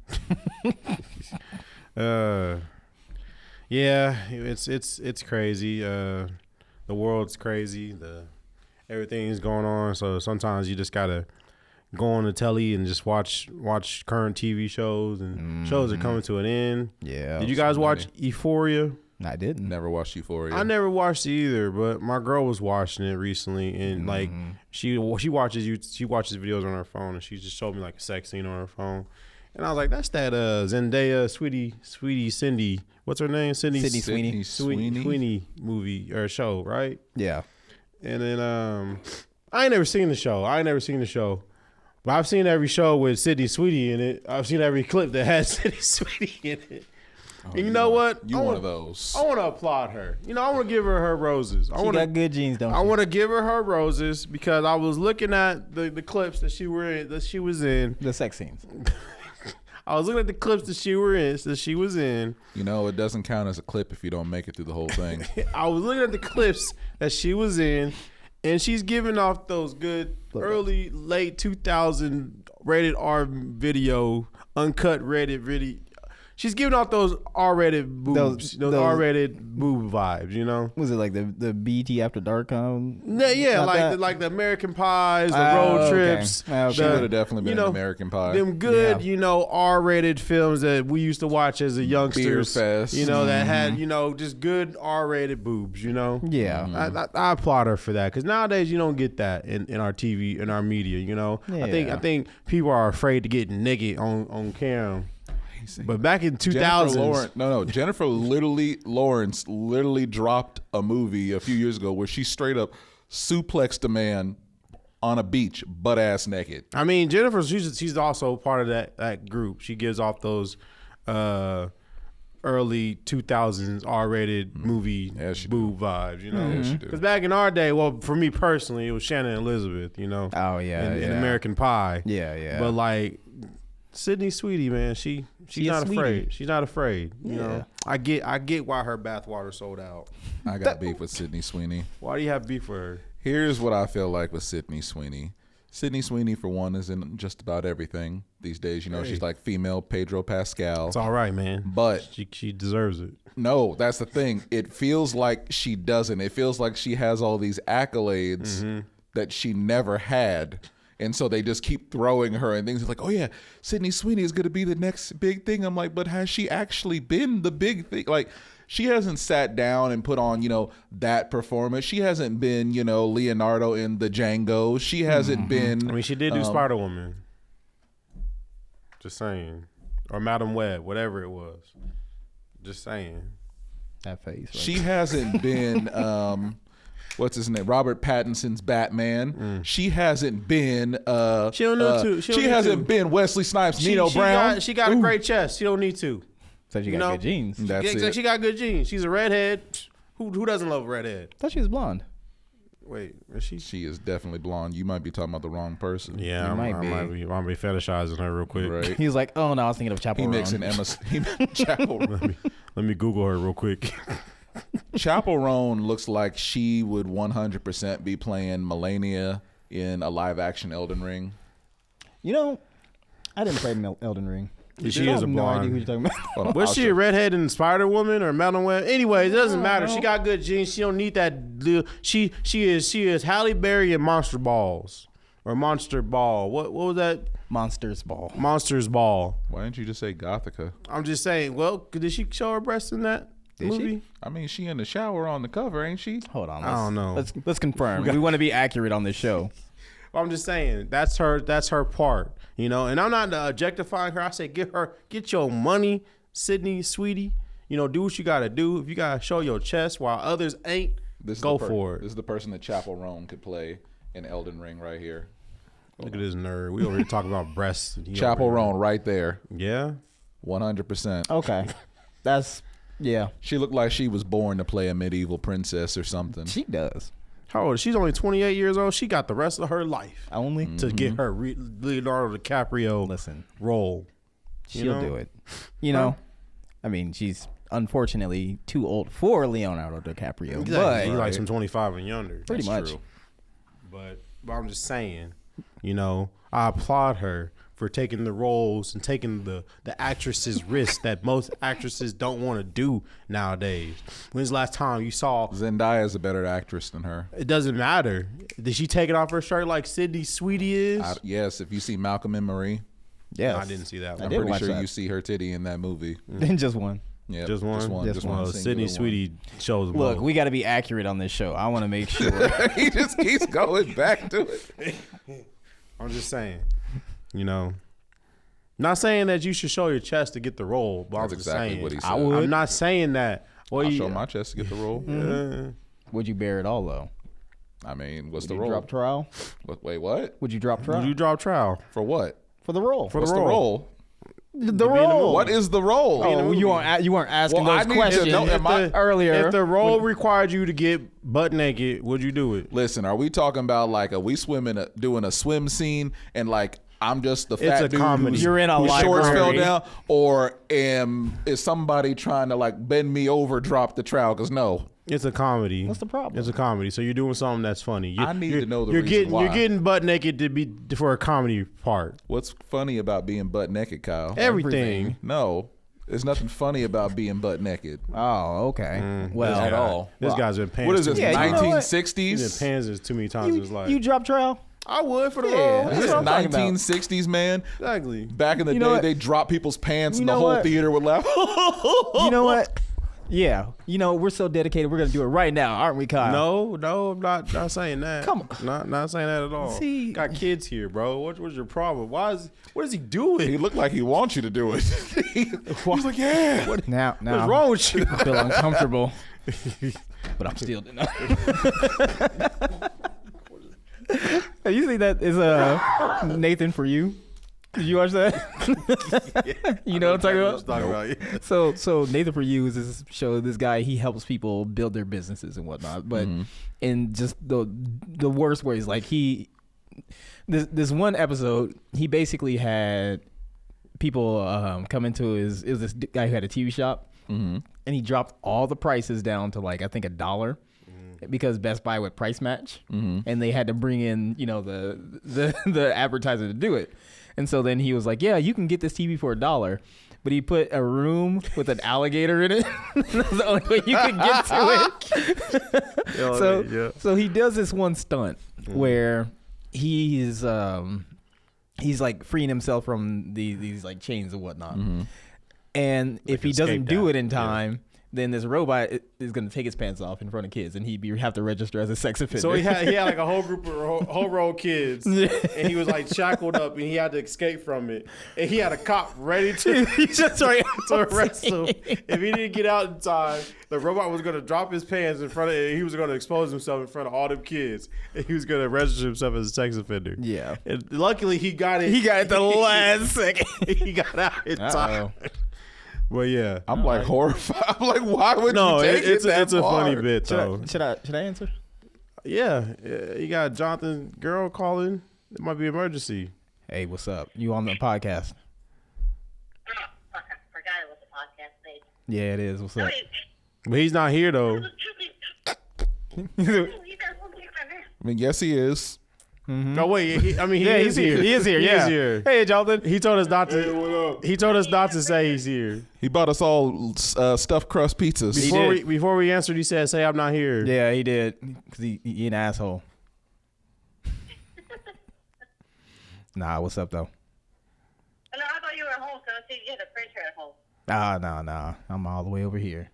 Yeah, it's crazy. The world's crazy. Everything's going on. So sometimes you just gotta go on the telly and just watch current TV shows, and shows are coming to an end. Yeah. Did you guys watch Euphoria? I didn't. Never watched Euphoria. I never watched it either, but my girl was watching it recently, and like she watches videos on her phone, and she just showed me like a sex scene on her phone, and I was like, that's that Zendaya, sweetie Cindy, what's her name? Sydney Sweeney movie or show, right? Yeah. And then I ain't never seen the show. But I've seen every show with Sydney Sweeney in it. I've seen every clip that has Sydney Sweeney in it. And you know what? You one of those. I want to applaud her. You know, I want to give her roses. She got good genes, don't she? I want to give her roses because I was looking at the clips that she was in. The sex scenes. I was looking at the clips that she was in. You know, it doesn't count as a clip if you don't make it through the whole thing. I was looking at the clips that she was in, and she's giving off those good early, late 2000 rated R video, uncut rated video. She's giving off those R-rated boobs, those R-rated boob vibes, you know. Was it like the BT After Dark Yeah, like the American Pies, the road trips. Okay. She would have definitely been an American Pie. Them good, R-rated films that we used to watch as a youngsters. Beer Fest. That had, just good R-rated boobs, Yeah. I applaud her for that because nowadays you don't get that in our TV, in our media, I think people are afraid to get naked on cam. But back in 2000s, Jennifer Lawrence literally dropped a movie a few years ago where she straight up suplexed a man on a beach, butt ass naked. I mean, Jennifer, she's also part of that group. She gives off those early 2000s R-rated movie boob vibes, Because back in our day, well, for me personally, it was Shannon Elizabeth, Oh yeah, in American Pie. Yeah. But like Sydney Sweeney, man, she's not afraid. She's not afraid. You know, I get why her bathwater sold out. I got beef with Sydney Sweeney. Why do you have beef with her? Here's what I feel like with Sydney Sweeney. Sydney Sweeney, for one, is in just about everything these days. She's like female Pedro Pascal. It's all right, man. But she deserves it. No, that's the thing. It feels like she doesn't. It feels like she has all these accolades that she never had. And so they just keep throwing her and things like, oh yeah, Sydney Sweeney is going to be the next big thing. I'm like, but has she actually been the big thing? Like, she hasn't sat down and put on, that performance. She hasn't been, Leonardo in the Django. She hasn't been. I mean, she did do Spider-Woman. Just saying. Or Madam Web, whatever it was. Just saying. That face. Right? She hasn't been. What's his name? Robert Pattinson's Batman. She hasn't been. She don't need to. She hasn't been Wesley Snipes, Nino Brown. She got a great chest. She don't need to. So she got good genes. That's it. She got good genes. She's a redhead. Who doesn't love a redhead? I thought she was blonde. Wait, is she? She is definitely blonde. You might be talking about the wrong person. Yeah, I might be fetishizing her real quick. Right. He was like, oh no, I was thinking of Chapel Roan. He mixing Chapel Roan. Let me Google her real quick. Chapel Roan looks like she would 100% be playing Melania in a live action Elden Ring. I didn't play Elden Ring. She is a blonde. No idea who you're talking about. Was she a redhead in Spider-Woman or Madam Web? Anyway, it doesn't matter. She got good genes. She don't need that. She is Halle Berry in Monster Balls or Monster Ball. What was that? Monsters Ball. Monsters Ball. Why didn't you just say Gothica? I'm just saying. Well, did she show her breasts in that? movie? I mean, she in the shower on the cover, ain't she? Hold on. I don't know. Let's confirm. We want to be accurate on this show. I'm just saying that's her part, you know. And I'm not objectifying her. I say get your money, Sydney, sweetie. You know, do what you gotta do. If you gotta show your chest while others ain't, go for it. This is the person that Chapel Roan could play in Elden Ring right here. Look at this nerd. We over here talking about breasts. Chapel Roan right there. Yeah. 100%. Okay. That's, yeah. She looked like she was born to play a medieval princess or something. She does. How old? She's only 28 years old. She got the rest of her life Only to get her Leonardo DiCaprio role. She'll do it. You know, I mean, she's unfortunately too old for Leonardo DiCaprio. Exactly. But He's like some 25 and younger. pretty That's much. true. But I'm just saying, you know, I applaud her for taking the roles and taking the actress's risk that most actresses don't want to do nowadays. When's the last time you saw? Zendaya is a better actress than her. It doesn't matter. Did she take it off her shirt like Sydney Sweetie is? Yes, if you see Malcolm and Marie, Yes. No, I didn't see that one. I'm did pretty watch sure that. you see her titty in that movie. Just one. Yeah, Just one? Just one. Sydney singular one. Sweetie shows Look, both. we got to be accurate on this show. I want to make sure. He just keeps going back to it. I'm just saying, you know, not saying that you should show your chest to get the role, but That's I'm just exactly saying, what he said. I would. I'm not saying that. Well, I'll show my chest to get the role. Would you bear it all, though? I mean, what's Would the you role? drop trial? Wait, what? Would you drop trial? Would you drop trial? For what? For the role. For What's the the role? role? The role. What is the role? Oh, you weren't asking Well, I those need to questions know, am I- earlier. If the role required you to get butt naked, would you do it? Listen, are we talking about like are we doing a swim scene and like I'm just the fat a dude comedy. whose You're in a shorts fell library. down, or is somebody trying to like bend me over, drop the trowel? Because no, It's a comedy. What's the problem? It's a comedy, so you're doing something that's funny. I need to know the you're reason getting why. You're getting butt naked to be for a comedy part. what's funny about being butt naked, Kyle? Everything. No, there's nothing funny about being butt naked Oh, okay. Well, at all. This guy's been pants. What is this? Yeah, you know what? 1960s? He's been pants too many times in his life. you drop trial? I would for the Yeah. role. This That's is what I'm talking about. 1960s, man. Exactly. Back in the You know day, what? they drop people's pants You and the know whole what? theater would laugh. You know what? Yeah. You know, we're so dedicated. We're going to do it right now, aren't we, Kyle? No, I'm not saying that. Come on. Not saying that at all. See- Got kids here, bro. What's your problem? What is he doing? He looked like he wants you to do it. He's like, yeah. Now, What's wrong with you? I feel uncomfortable. But I'm still doing Hey, you think that is Nathan for you? Did you watch that? You know what I'm talking about? So Nathan for You is this show. This guy, he helps people build their businesses and whatnot, but in just the worst ways. Like this one episode, he basically had people come into it was this guy who had a TV shop, and he dropped all the prices down to like I think $1. Because Best Buy would price match, and they had to bring in, you know, the advertiser to do it. And so then he was like, "Yeah, you can get this TV for $1." But he put a room with an alligator in it. That's the only way you could get to it. So he does this one stunt where he's like freeing himself from these like chains and whatnot. And if he doesn't do it in time, then this robot is going to take his pants off in front of kids, and he'd have to register as a sex offender. So he had like a whole group of whole row of kids, and he was like shackled up, and he had to escape from it. And he had a cop ready to arrest him. If he didn't get out in time, the robot was going to drop his pants in front of. He was going to expose himself in front of all them kids, and he was going to register himself as a sex offender. Yeah. And luckily, he got it. He got it the last second. He got out in time. But yeah, I'm like horrified. I'm like, why would you take it's it a funny bit though. Should I answer? Yeah, you got Jonathan girl calling. It might be an emergency. Hey, what's up? You on the podcast? Oh, fuck, I forgot it was a podcast thing. Yeah, it is. What's up? But he's not here though. I mean, yes, he is. No wait, he Yeah, is here. He is here. He Yeah. is here. Hey, Jonathan. He told us not to. He told us not to say he's here. He bought us all stuffed crust pizzas. Before we answered, he said, "Say I'm not here." Yeah, he did. Cause he an asshole. Nah, what's up though? No, I thought you were at home, so I see you had a printer at home. Nah. I'm all the way over here.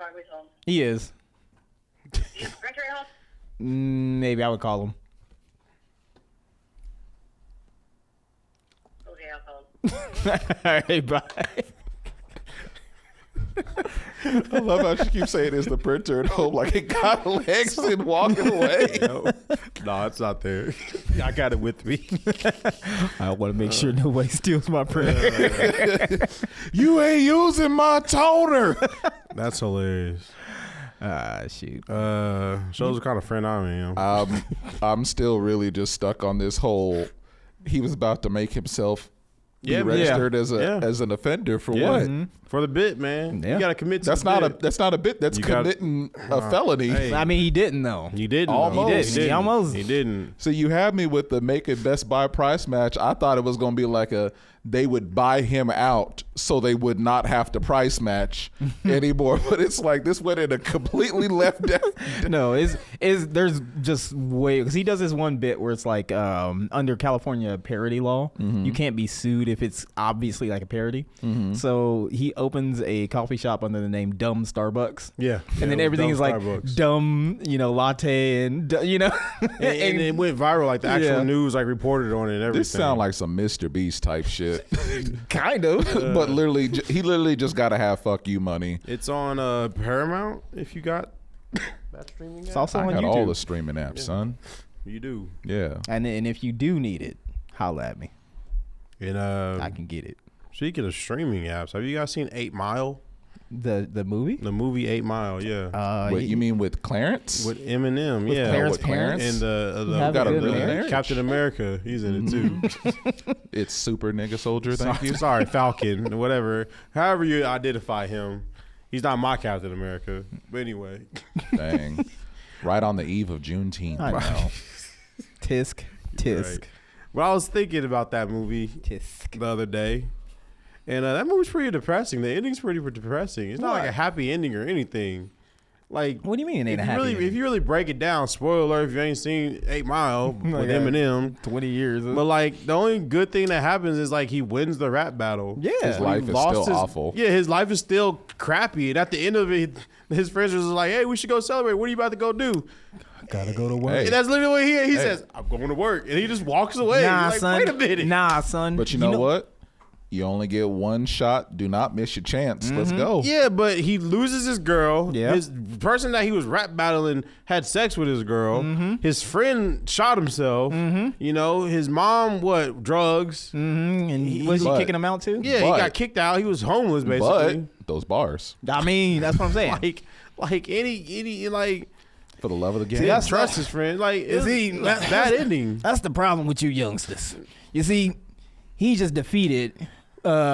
Probably home. He is. Do you have a printer at home? Maybe I would call him. Okay, I'll call him. All right, bye. I love how she keeps saying it's the printer at home, like it got legs and walking away. No, it's not there. I got it with me. I want to make sure nobody steals my printer. You ain't using my toner. That's hilarious. Shoot. Shows the kind of friend I am. I'm still really just stuck on this whole. He was about to make himself be Yeah, registered yeah. as an offender for Yeah. what? For the bit, man. Yeah. You got to commit to That's the not bit. that's not a bit. That's You got- committing a felony. hey. I mean, he didn't though. You didn't. Almost. though. He did. He almost- He didn't. So you had me with the make it Best Buy price match. I thought it was going to be like they would buy him out so they would not have to price match anymore. But it's like this went in a completely left down. No, is there's just way because he does this one bit where it's like under California parody law, you can't be sued if it's obviously like a parody. So he opens a coffee shop under the name Dumb Starbucks. Yeah. And then Yeah, everything dumb is like Starbucks. dumb, latte and and it went viral. Like the actual Yeah. news, like reported on it and everything. This sound like some Mr. Beast type shit. kind of. But literally, he literally just got to have fuck you money. It's on Paramount. If you got that streaming It's app. also I on got YouTube. all the streaming apps, son. You do. Yeah. And if you do need it, holla at me. And I can get it. speaking of streaming apps, have you guys seen 8 Mile? The movie? The movie 8 Mile, yeah. What you mean with Clarence? With Eminem, yeah. Clarence with Clarence? And You have got a good good marriage? marriage. Captain America, he's in it too. It's Super Nigga Soldier. Thank you. Sorry, Falcon, whatever. However you identify him, he's not my Captain America. But anyway, Dang. Right on the eve of Juneteenth. I know. Tisk. right. But I was thinking about that movie Tisk. the other day, and that movie's pretty depressing. The ending's pretty depressing. It's not like a happy ending or anything. Like, What do you mean it ain't a if you happy really, ending? if you really break it down, spoiler alert if you ain't seen 8 Mile with Like, Eminem. 20 years. But like the only good thing that happens is like he wins the rap battle. Yeah. His He life is lost still awful. Yeah, his life is still crappy. And at the end of it, his friends was like, "Hey, we should go celebrate. What are you about to go do?" Gotta go to work. Hey. And that's literally what he says. I'm going to work, and he just walks away. Nah, Like, son. wait a minute. Nah, son. But you know what? You only get one shot. Do not miss your chance. Let's go. Yeah, but he loses his girl. Yeah. His person that he was rap battling had sex with his girl. His friend shot himself. You know, his mom, drugs. And was he But- kicking him out too? Yeah, But- he got kicked out. He was homeless, basically. But those bars I mean, that's what I'm saying. like any like for the love of the game. he didn't trust his friend. Like it's that bad ending. That's the problem with you youngsters. You see, he just defeated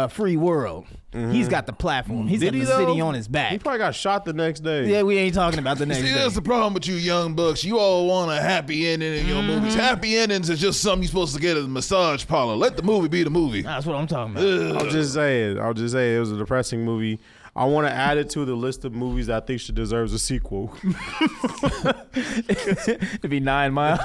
Free World. He's got the platform. He's got Did the he, city though? on his He back. probably got shot the next day. Yeah, we ain't talking about the next See, day. that's the problem with you young bucks. You all want a happy ending in your movies. Happy endings is just something you're supposed to get at a massage parlor. Let the movie be the movie. That's what I'm talking about. I'll just say it was a depressing movie. I want to add it to the list of movies that I think should deserves a sequel. It'd be 9 Mile.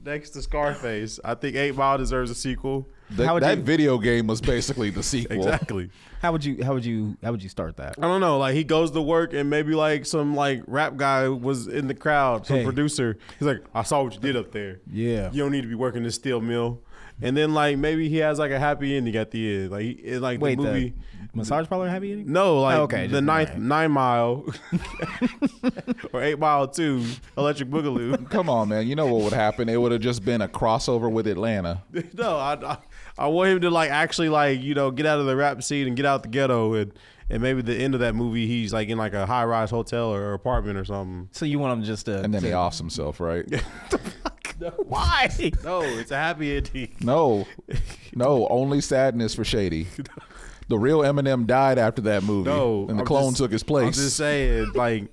Next to Scarface. I think 8 Mile deserves a sequel. How would That you- video game was basically the sequel. Exactly. How would you start that? I don't know. Like he goes to work and maybe like some like rap guy was in the crowd, some Hey. producer. He's like, I saw what you did up there. Yeah. You don't need to be working this steel mill. And then like maybe he has like a happy ending at the end. Like Wait, the movie. the massage parlor happy ending? No, like Oh, okay, the just- 9 Mile or 8 Mile 2 Electric Boogaloo. Come on, man. You know what would happen? It would have just been a crossover with Atlanta. No, I want him to like actually like get out of the rap scene and get out the ghetto and maybe the end of that movie he's like in like a high rise hotel or apartment or something. So you want him just to And then he offs himself, right? why? No, it's a happy ending. No, only sadness for Shady. The real Eminem died after that movie, No, and the I'm clone just- took his I'm place. just saying, like,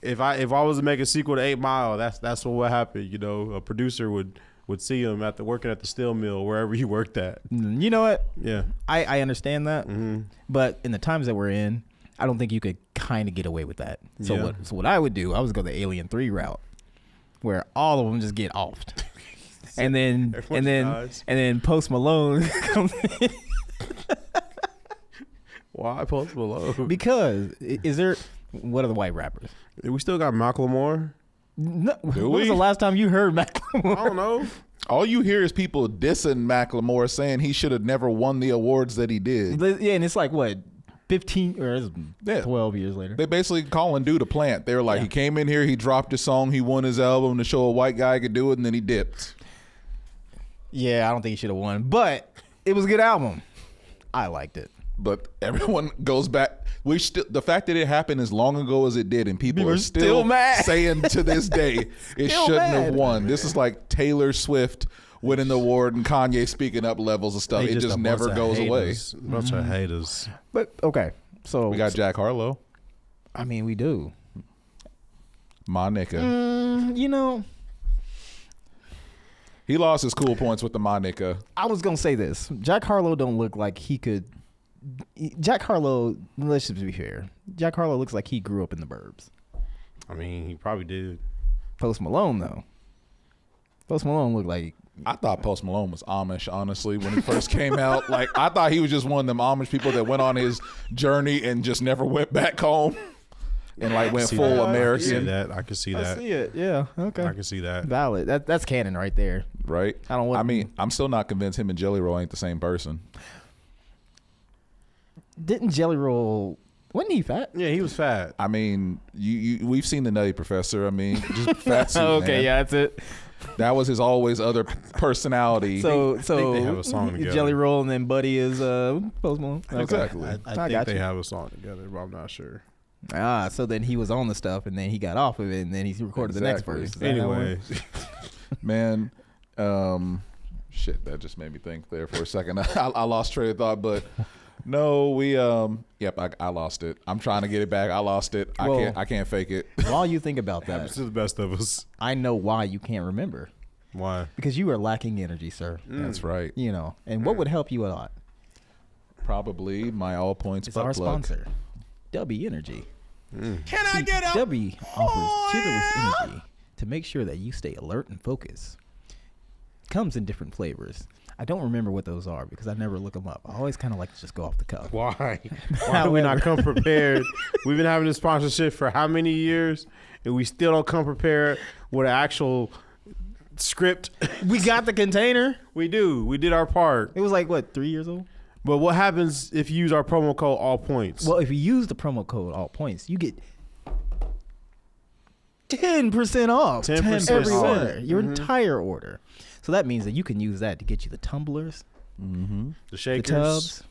if I was to make a sequel to 8 Mile, that's what would happen. A producer would see him working at the steel mill wherever he worked at. You know what? Yeah, I understand that, but in the times that we're in, I don't think you could kind of get away with that. So Yeah. what I would do, I would go the Alien 3 route, where all of them just get offed, and Everyone dies. then Post Malone comes in. Why Post Malone? Because is there? What are the white rappers? We still got Macklemore. No, when we? was the last time you heard Macklemore? I don't know. All you hear is people dissing Macklemore, saying he should have never won the awards that he did. Yeah, and it's like what, 15 or it's Yeah. 12 years later. They basically calling dude a plant. They were like, he came in here, he dropped his song, he won his album to show a white guy could do it, and then he dipped. Yeah, I don't think he should have won, but it was a good album. I liked it. But everyone goes back. The fact that it happened as long ago as it did, and people are still mad. saying to this day it Still shouldn't mad. have won. This is like Taylor Swift winning the award and Kanye speaking up levels of stuff. They It just a never bunch of goes away. haters. Bunch of haters. But okay, so We got Jack Harlow, I mean, we do. my nigga. You know, He lost his cool points with the my nigga. I was gonna say this. Jack Harlow don't look like he could. Jack Harlow, let's just be fair. Jack Harlow looks like he grew up in the burbs. I mean, he probably did. Post Malone though. Post Malone looked like I thought Post Malone was Amish, honestly, when he first came out. Like, I thought he was just one of them Amish people that went on his journey and just never went back home and like went See full that. American, I can see that. I see it. Yeah. Okay. I can see that. Valid. That's canon right there. right? I don't want- I mean, I'm still not convinced him and Jelly Roll ain't the same person. Didn't Jelly Roll? Wasn't he fat? Yeah, he was fat. I mean, we've seen the Nutty Professor. I mean, just fat suit, man. yeah, that's it. That was his always other personality. So they have a song together. Jelly Roll and then Buddy is Post Malone. Okay. Exactly. I got think they you. have a song together, but I'm not sure. So then he was on the stuff and then he got off of it and then he recorded the next Exactly. verse. Is that how it Anyway, works? Man, shit, that just made me think there for a second. I lost train of thought, but no, I lost it. I'm trying to get it back. I lost it. Well- I can't fake it. While you think about happens that, to the best of us. I know why you can't remember. Why? Because you are lacking energy, sir. That's right. You know, and what would help you a lot? Probably my all points It's butt our plug. sponsor, W Energy. Can I get up? W offers chitterless energy to make sure that you stay alert and focused. Comes in different flavors. I don't remember what those are because I never look them up. I always kind of like to just go off the cuff. Why? Why do we not come prepared? We've been having this sponsorship for how many years, and we still don't come prepared with an actual script. We got the container. We do. We did our part. It was like what, 3 years old? But what happens if you use our promo code All Points? Well, if you use the promo code All Points, you get 10% off 10% every off. order, your entire order. So that means that you can use that to get you the tumblers, the the shakers, tubs,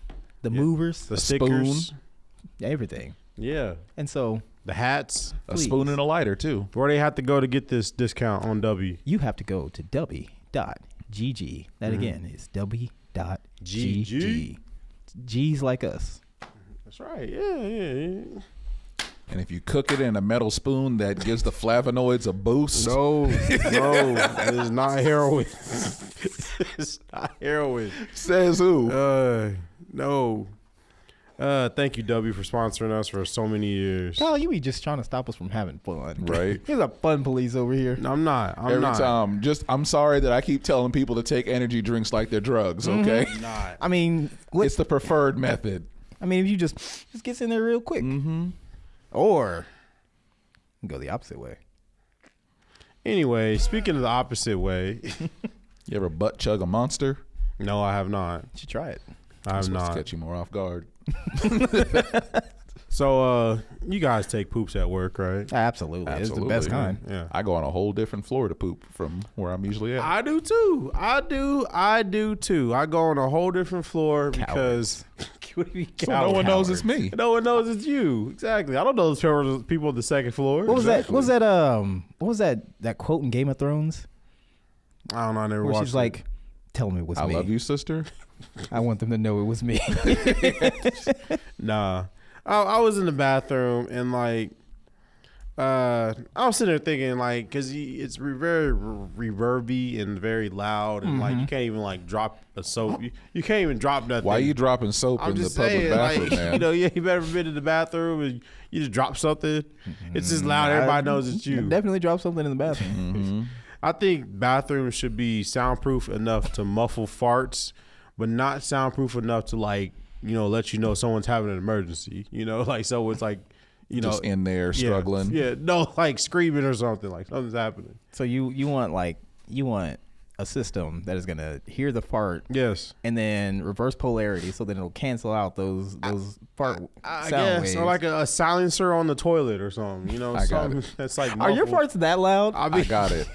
the movers, the stickers, everything. yeah, And so the hats. A spoon and a lighter too. Where they have to go to get this discount on W? you have to go to w.gg. That again is w.gg. G's like us. That's right. Yeah. And if you cook it in a metal spoon, that gives the flavonoids a boost. No, it is not heroin. It's not heroin. Says who? No. Thank you, W, for sponsoring us for so many years. Kyle, you be just trying to stop us from having fun. Right. Here's a fun police over here. No, I'm not. I'm Every not. time. I'm sorry that I keep telling people to take energy drinks like they're drugs, okay? Not. I mean, It's the preferred method. if you just gets in there real quick. Or go the opposite way. Anyway, speaking of the opposite way, You ever butt chug a monster? no, I have not. You should try it. I have Supposed to not. catch you more off guard. So, you guys take poops at work, right? Absolutely. It's the best kind. Yeah. I go on a whole different floor to poop from where I'm usually at. I do too. I do too. I go on a whole different floor because what do you mean So no one knows it's me. No one knows it's you. Exactly. I don't know those people on the second floor. What was that? What was that quote in Game of Thrones I don't know. I never where watched she's it. like, "Tell me it was I me. love you, sister. I want them to know it was me." Nah. I was in the bathroom and like, I was sitting there thinking like, cause it's very reverby and very loud and like you can't even like drop a soap. You can't even drop nothing. Why are you dropping soap I'm in the just public saying, bathroom, like, man? you know, you ever been in the bathroom and you just drop something? It's just loud. Everybody knows it's you. Definitely drop something in the bathroom. I think bathrooms should be soundproof enough to muffle farts, but not soundproof enough to like let you know someone's having an emergency. Like so it's like just in there struggling. Yeah, no, like screaming or something, like something's happening. So you want a system that is gonna hear the fart, Yes, and then reverse polarity, so that it'll cancel out those fart I sound guess, waves. or like a silencer on the toilet or something. I got something it. that's like. Are your muffled. farts that loud? I mean, I got it.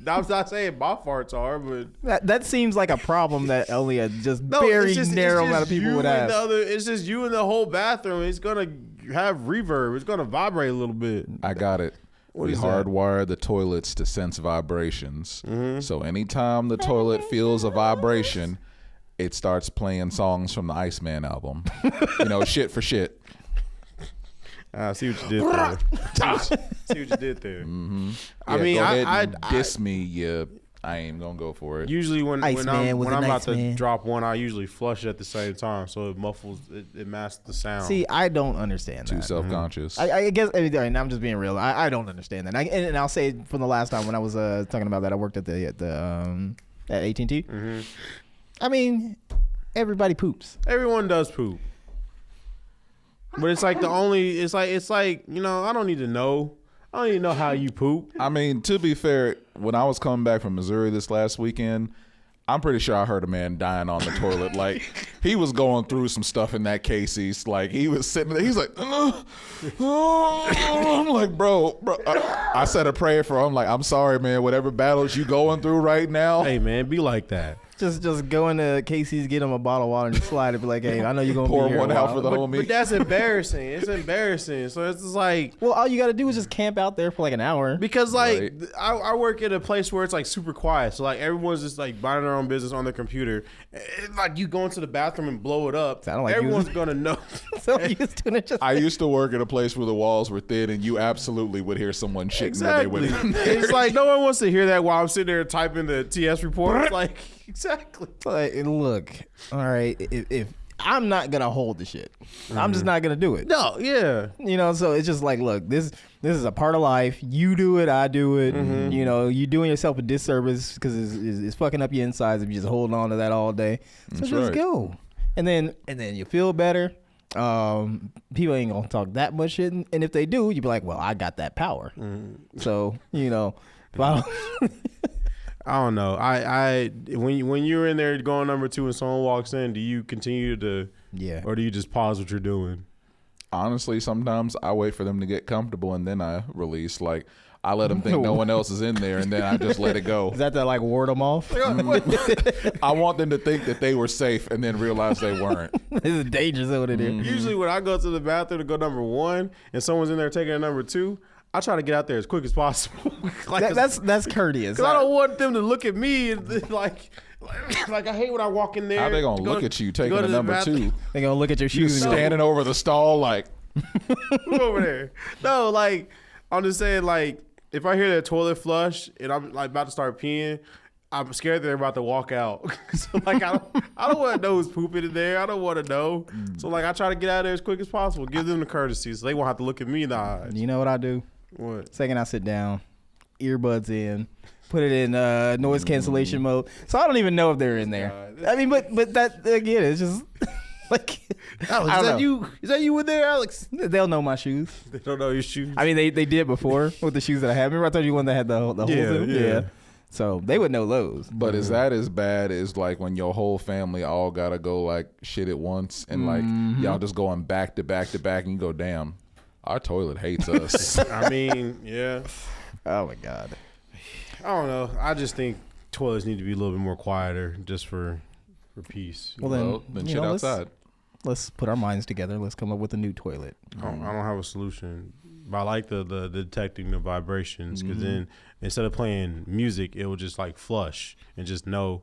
I'm not saying my farts are, but That seems like a problem that only a just no, very it's just, narrow it's amount of just people you would and have. the other, it's just you in the whole bathroom. It's gonna have reverb. It's gonna vibrate a little bit. I got it. We is that? hardwire the toilets to sense vibrations. Mm-hmm. So anytime the toilet feels a vibration, it starts playing songs from the Iceman album. Shit for shit. I see what you did there. See what you did there. I Yeah, mean, go ahead I and diss me. Yeah, I ain't gonna go for it. usually when Iceman I'm was when a I'm nice about to man. drop one, I usually flush it at the same time, so it muffles, it masks the sound. See, I don't understand Too that. self-conscious. I guess and I'm just being real. I don't understand that. And I'll say from the last time when I was talking about that, I worked at at AT&T. I mean, everybody poops. Everyone does poop, but it's like it's like I don't need to know. I don't even know how you poop. I mean, to be fair, when I was coming back from Missouri this last weekend, I'm pretty sure I heard a man dying on the toilet. Like, he was going through some stuff in that Casey's. Like, he was sitting there. He's like, I'm like, bro. I said a prayer for him. Like, I'm sorry, man. Whatever battles you going through right now. Hey man, be like that. Just go into Casey's, get him a bottle of water, and just slide it. Be like, hey, I know you're gonna Pour be here one a out while. for the homie. But that's embarrassing. It's embarrassing. So it's just like. Well, all you got to do is just camp out there for like an hour. Because like Right. I work at a place where it's like super quiet, so like everyone's just like minding their own business on their computer. And, like you go into the bathroom and blow it up, Sound like you everyone's was- gonna know. So you just doing it just. I used to work at a place where the walls were thin, and you absolutely would hear someone shitting Exactly. when they went in there. It's like no one wants to hear that while I'm sitting there typing the TS report. It's like exactly. Like, look, all right, if I'm not gonna hold the shit, I'm just not gonna do it. No, yeah. So it's just like, look, this is a part of life. You do it, I do it. You're doing yourself a disservice because it's fucking up your insides if you just hold on to that all day. So That's just right. go, and then you feel better. People ain't gonna talk that much shit, and if they do, you be like, well, I got that power. So if I don't- I don't know. I when you're in there going number 2 and someone walks in, do you continue to or do you just pause what you're doing? Honestly, sometimes I wait for them to get comfortable and then I release. Like, I let them think no one else is in there, and then I just let it go. is that to like ward them off? I want them to think that they were safe and then realize they weren't. This is a danger zone in here. Usually when I go to the bathroom to go number 1 and someone's in there taking a number 2, I try to get out there as quick as possible. Like, That's courteous. Cause I don't want them to look at me and like I hate when I walk in there. How they gonna look at you taking a number 2? They're gonna look at your You shoes and go, standing over the stall like, over there. No, like I'm just saying, like if I hear that toilet flush and I'm like about to start peeing, I'm scared that they're about to walk out. So like I don't want to know who's pooping in there. I don't want to know. So like I try to get out of there as quick as possible. Give them the courtesy so they won't have to look at me in the eyes. you know what I do? What? Second I sit down, earbuds in, put it in noise cancellation mode. So I don't even know if they're in there. I mean, but that again, it's just like Alex, I is don't that know. you? Is that you in there, Alex? They'll know my shoes. They don't know your shoes. I mean, they did before with the shoes that I had. Remember I told you one that had the holes in them? yeah. So they would know those. but is that as bad as like when your whole family all gotta go like shit at once and like y'all just going back to back to back and you go, damn, our toilet hates us. I mean, yeah. Oh my god. I don't know. I just think toilets need to be a little bit more quieter just for peace. Well, then you shit know, outside. Let's put our minds together. Let's come up with a new toilet. I don't have a solution. But I like the detecting the vibrations because then instead of playing music, it will just like flush and just know.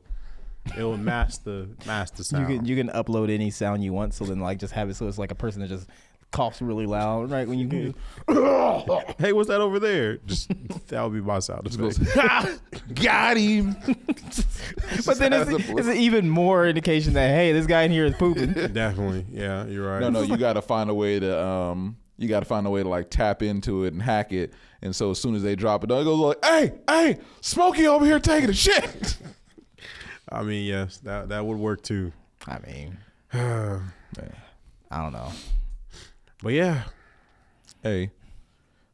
It will mask the sound. You can upload any sound you want, so then like just have it so it's like a person that just coughs really loud, right? When you Hey, what's that over there? Just that would be my sound effect. Got him. but then it's an even more indication that hey, this guy in here is pooping. Definitely, yeah, you're right. No, you gotta find a way to like tap into it and hack it. And so as soon as they drop it, it goes like, hey, Smokey over here taking a shit. I mean, yes, that would work too. I mean, I don't know. But yeah, Hey,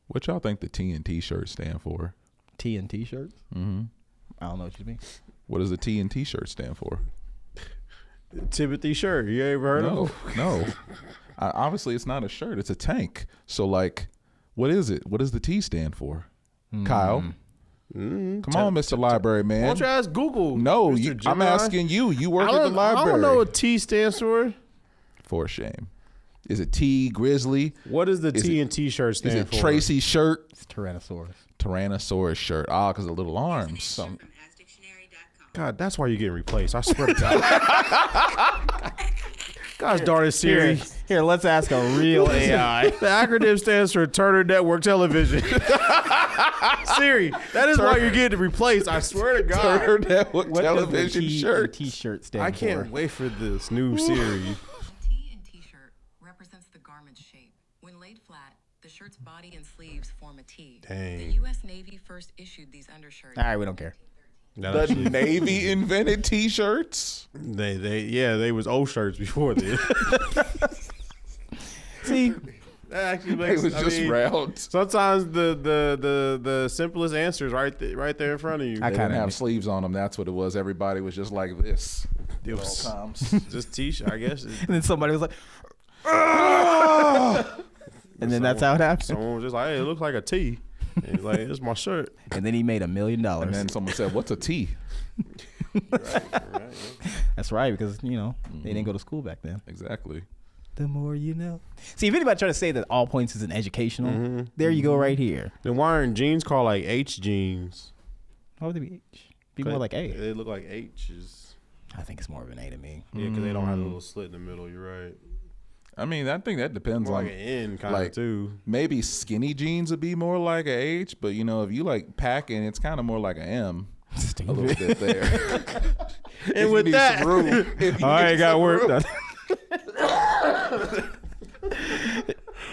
what y'all think the TNT shirts stand for? TNT shirts? Mm-hmm. I don't know what you mean. What does the TNT shirt stand for? Timothy shirt. You ever heard of? No. Obviously, it's not a shirt. It's a tank. So, like, what is it? What does the T stand for? Kyle? Come on, Mr. Library Man. Why don't you ask Google? No, Mr. I'm Gemini? asking you. You work at the I library. don't know what T stands for. For shame. Is it T Grizzly? What does the Is T it- and T shirt Is stand it for? Tracy shirt? It's Tyrannosaurus. Tyrannosaurus shirt. Ah, because of little arms. From AskDictionary.com. God, that's why you're getting replaced. I swear to God. Gosh darn it, Siri. Here, let's ask a real AI. The acronym stands for Turner Network Television. Siri, that is why you're getting replaced. I swear to God. Turner Network What television does the shirt. T-shirt stand I for? can't wait for this new Siri. T and T-shirt represents the garment's shape. When laid flat, the shirt's body and sleeves form a T. Dang. The U.S. Navy first issued these undershirts. All right, we don't care. No, The actually, Navy invented T-shirts. they was old shirts before this. See, That actually It makes was just round. Sometimes the simplest answers right there in front of you. I They kinda didn't have knew. sleeves on them. That's what it was. Everybody was just like this. It At was all times. just t-shirt, I guess. and then somebody was like, and then that's how it happened. Someone was just like, "Hey, it looks like a T." And he's like, "It's my shirt." And then he made $1 million. And then someone said, "What's a T?" That's right, because they didn't go to school back then. Exactly. The more you know. See, if anybody try to say that All Points isn't educational, there you go right here. Then why aren't jeans called like H jeans? Why would they be H? Be more like A. They look like H's. I think it's more of an A to me. Yeah, because they don't have a little slit in the middle. You're right. I mean, I think that depends More on like an N kind like- of too. maybe skinny jeans would be more like a H, but if you like packing, it's kind of more like a M. A little bit there. If And you with need that, some room, if you All right, need got some work room. done.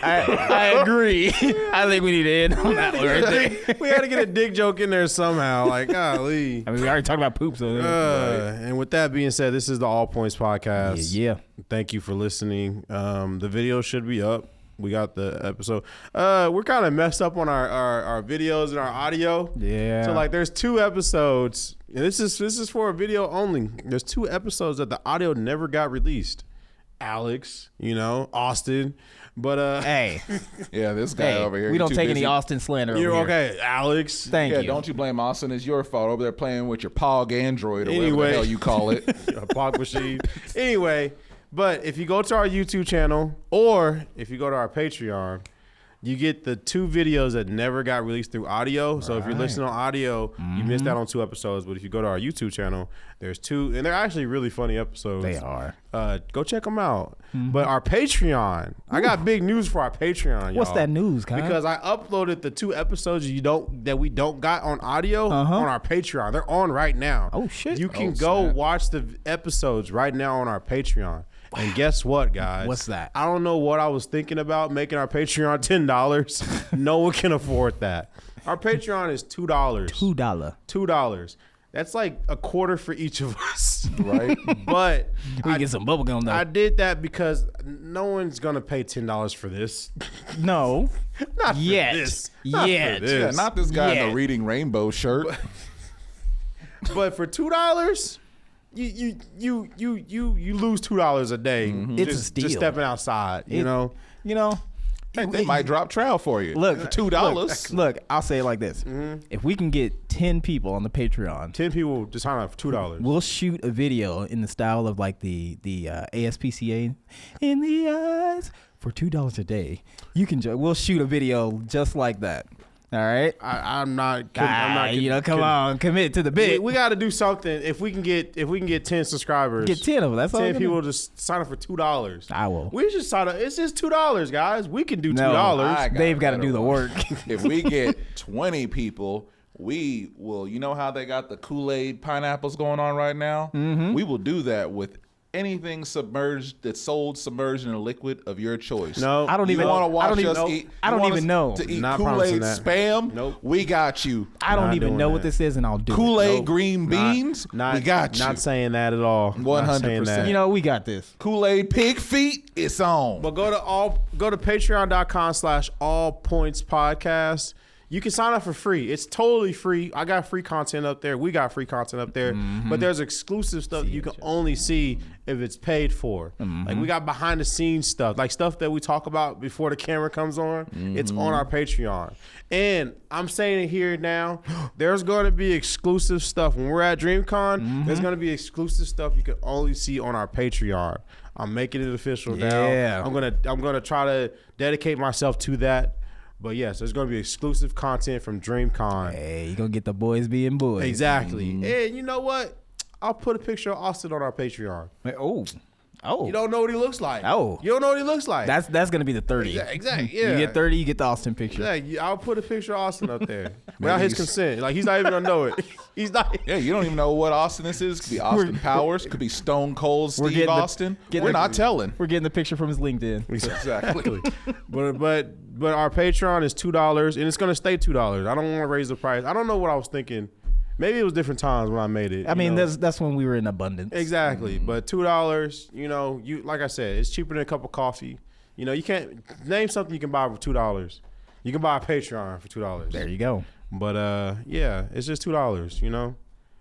I agree. I think we need to end on that one right there. we had to get a dick joke in there somehow. Like, golly. I mean, we already talked about poop, so And with that being said, this is the All Points podcast. yeah. Thank you for listening. The video should be up. We got the episode. We're kind of messed up on our videos and our audio. Yeah. So like, there's 2 episodes. And this is for a video only. There's 2 episodes that the audio never got released. Alex, Austin, but Hey, Yeah, this guy over here. we don't too take any busy. Austin slander you're over here. okay, Alex. Thank Yeah, you. don't you blame Austin? It's your fault over there playing with your Pog Android or whatever Anyway. the hell you call it. A pog machine. Anyway, but if you go to our YouTube channel or if you go to our Patreon, you get the 2 videos that never got released through audio. So if you're listening on audio, you missed out on 2 episodes. But if you go to our YouTube channel, there's 2, and they're actually really funny episodes. They are. Go check them out. But our Patreon, I got big news for our Patreon. What's y'all. that news, Kyle? Because I uploaded the 2 episodes that we don't got on audio Uh-huh. on our Patreon. They're on right now. Oh, shit. You can Oh, go snap. watch the episodes right now on our Patreon. And guess what, guys? What's that? I don't know what I was thinking about making our Patreon $10. No one can afford that. Our Patreon is $2. $2. $2. That's like a quarter for each of us. Right? But We can get some bubble gum though. I did that because no one's gonna pay $10 for this. no. Not for Yet. this. Not Yet. for this. Yeah, not this guy in Yeah. the Reading Rainbow shirt. But for $2, you lose $2 a day. It's a just, steal. Just stepping outside, you know. Hey, they might drop trial for you. Look, for $2. Look, I'll say it like this: if we can get 10 people on the Patreon, 10 people just sign up for $2. we'll shoot a video in the style of like the ASPCA in the eyes for $2 a day. You can. We'll shoot a video just like that. All right. I'm not. Come on, commit to the bit. We got to do something. If we can get 10 subscribers, Get 10 of them. That's all. 10 we people can do. just sign up for $2. I will. We just sign up. It's just $2, guys. We can do $2. No, I got They've got to better do the one. work. If we get 20 people, we will. You know how they got the Kool-Aid pineapples going on right now? We will do that with anything submerged that's sold submerged in a liquid of your choice. No, I don't You even want to watch I don't us even, eat? I don't you want even us know. to eat Not Kool-Aid promising that. spam? Nope. We got you. I don't Not even doing know that. what this is, and I'll do Kool-Aid it. green beans? Not, we got you. Not saying that at all. 100%. You know, we got this. Kool-Aid pig feet? It's on. But go to patreon.com/allpointspodcast. You can sign up for free. It's totally free. I got free content up there. We got free content up there. But there's exclusive stuff you can only see if it's paid for. Like we got behind the scenes stuff, like stuff that we talk about before the camera comes on. It's on our Patreon. And I'm saying it here now, there's going to be exclusive stuff. When we're at DreamCon, there's going to be exclusive stuff you can only see on our Patreon. I'm making it official now. Yeah. I'm gonna try to dedicate myself to that. But yes, there's going to be exclusive content from DreamCon. Hey, you gonna get the boys being boys. Exactly. And you know what? I'll put a picture of Austin on our Patreon. Oh. You don't know what he looks like. Oh. You don't know what he looks like. That's gonna be the 30. exactly. Yeah. You get 30, you get the Austin picture. Yeah, I'll put a picture of Austin up there without his consent. Like he's not even gonna know it. He's not. Yeah, you don't even know what Austin this is. Could be Austin Powers. Could be Stone Cold Steve getting the- Austin. getting We're the- not telling. We're getting the picture from his LinkedIn. Exactly. But our Patreon is $2 and it's gonna stay $2. I don't want to raise the price. I don't know what I was thinking. Maybe it was different times when I made it. I mean, know? that's when we were in abundance. Exactly. But $2, you like I said, it's cheaper than a cup of coffee. You can't name something you can buy for $2. You can buy a Patreon for $2. There you go. But yeah, it's just $2,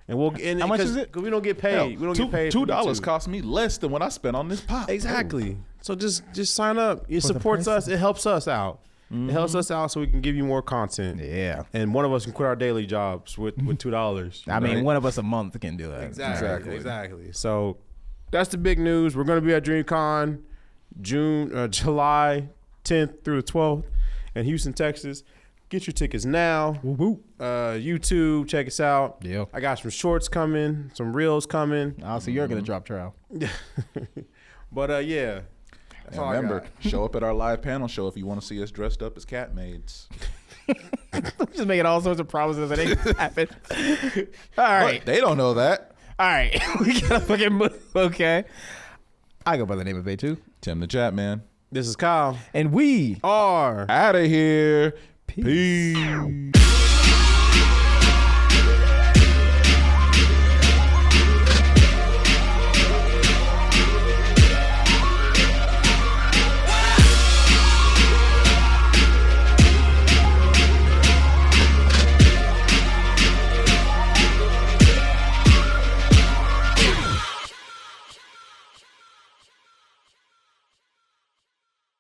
And we'll How much is it? Because we don't get paid. Hell, we don't get paid. for $2 YouTube. cost me less than what I spent on this pop. Exactly. So just sign up. It For the supports price? us. It helps us out. It helps us out so we can give you more content. Yeah. And one of us can quit our daily jobs with $2. I mean, right? one of us a month can do that. Exactly. So that's the big news. We're going to be at DreamCon July 10th through the 12th in Houston, Texas. Get your tickets now. YouTube, check us out. Yeah. I got some shorts coming, some reels coming. Oh, so you're gonna drop trial. But yeah. That's And all I remember, got. show up at our live panel show if you want to see us dressed up as cat maids. Just making all sorts of promises that ain't gonna happen. All right. But they don't know that. All right. We gotta fucking move. Okay. I go by the name of A2. Tim the Chat Man. This is Kyle. And we are Out of here. Peace. Peace.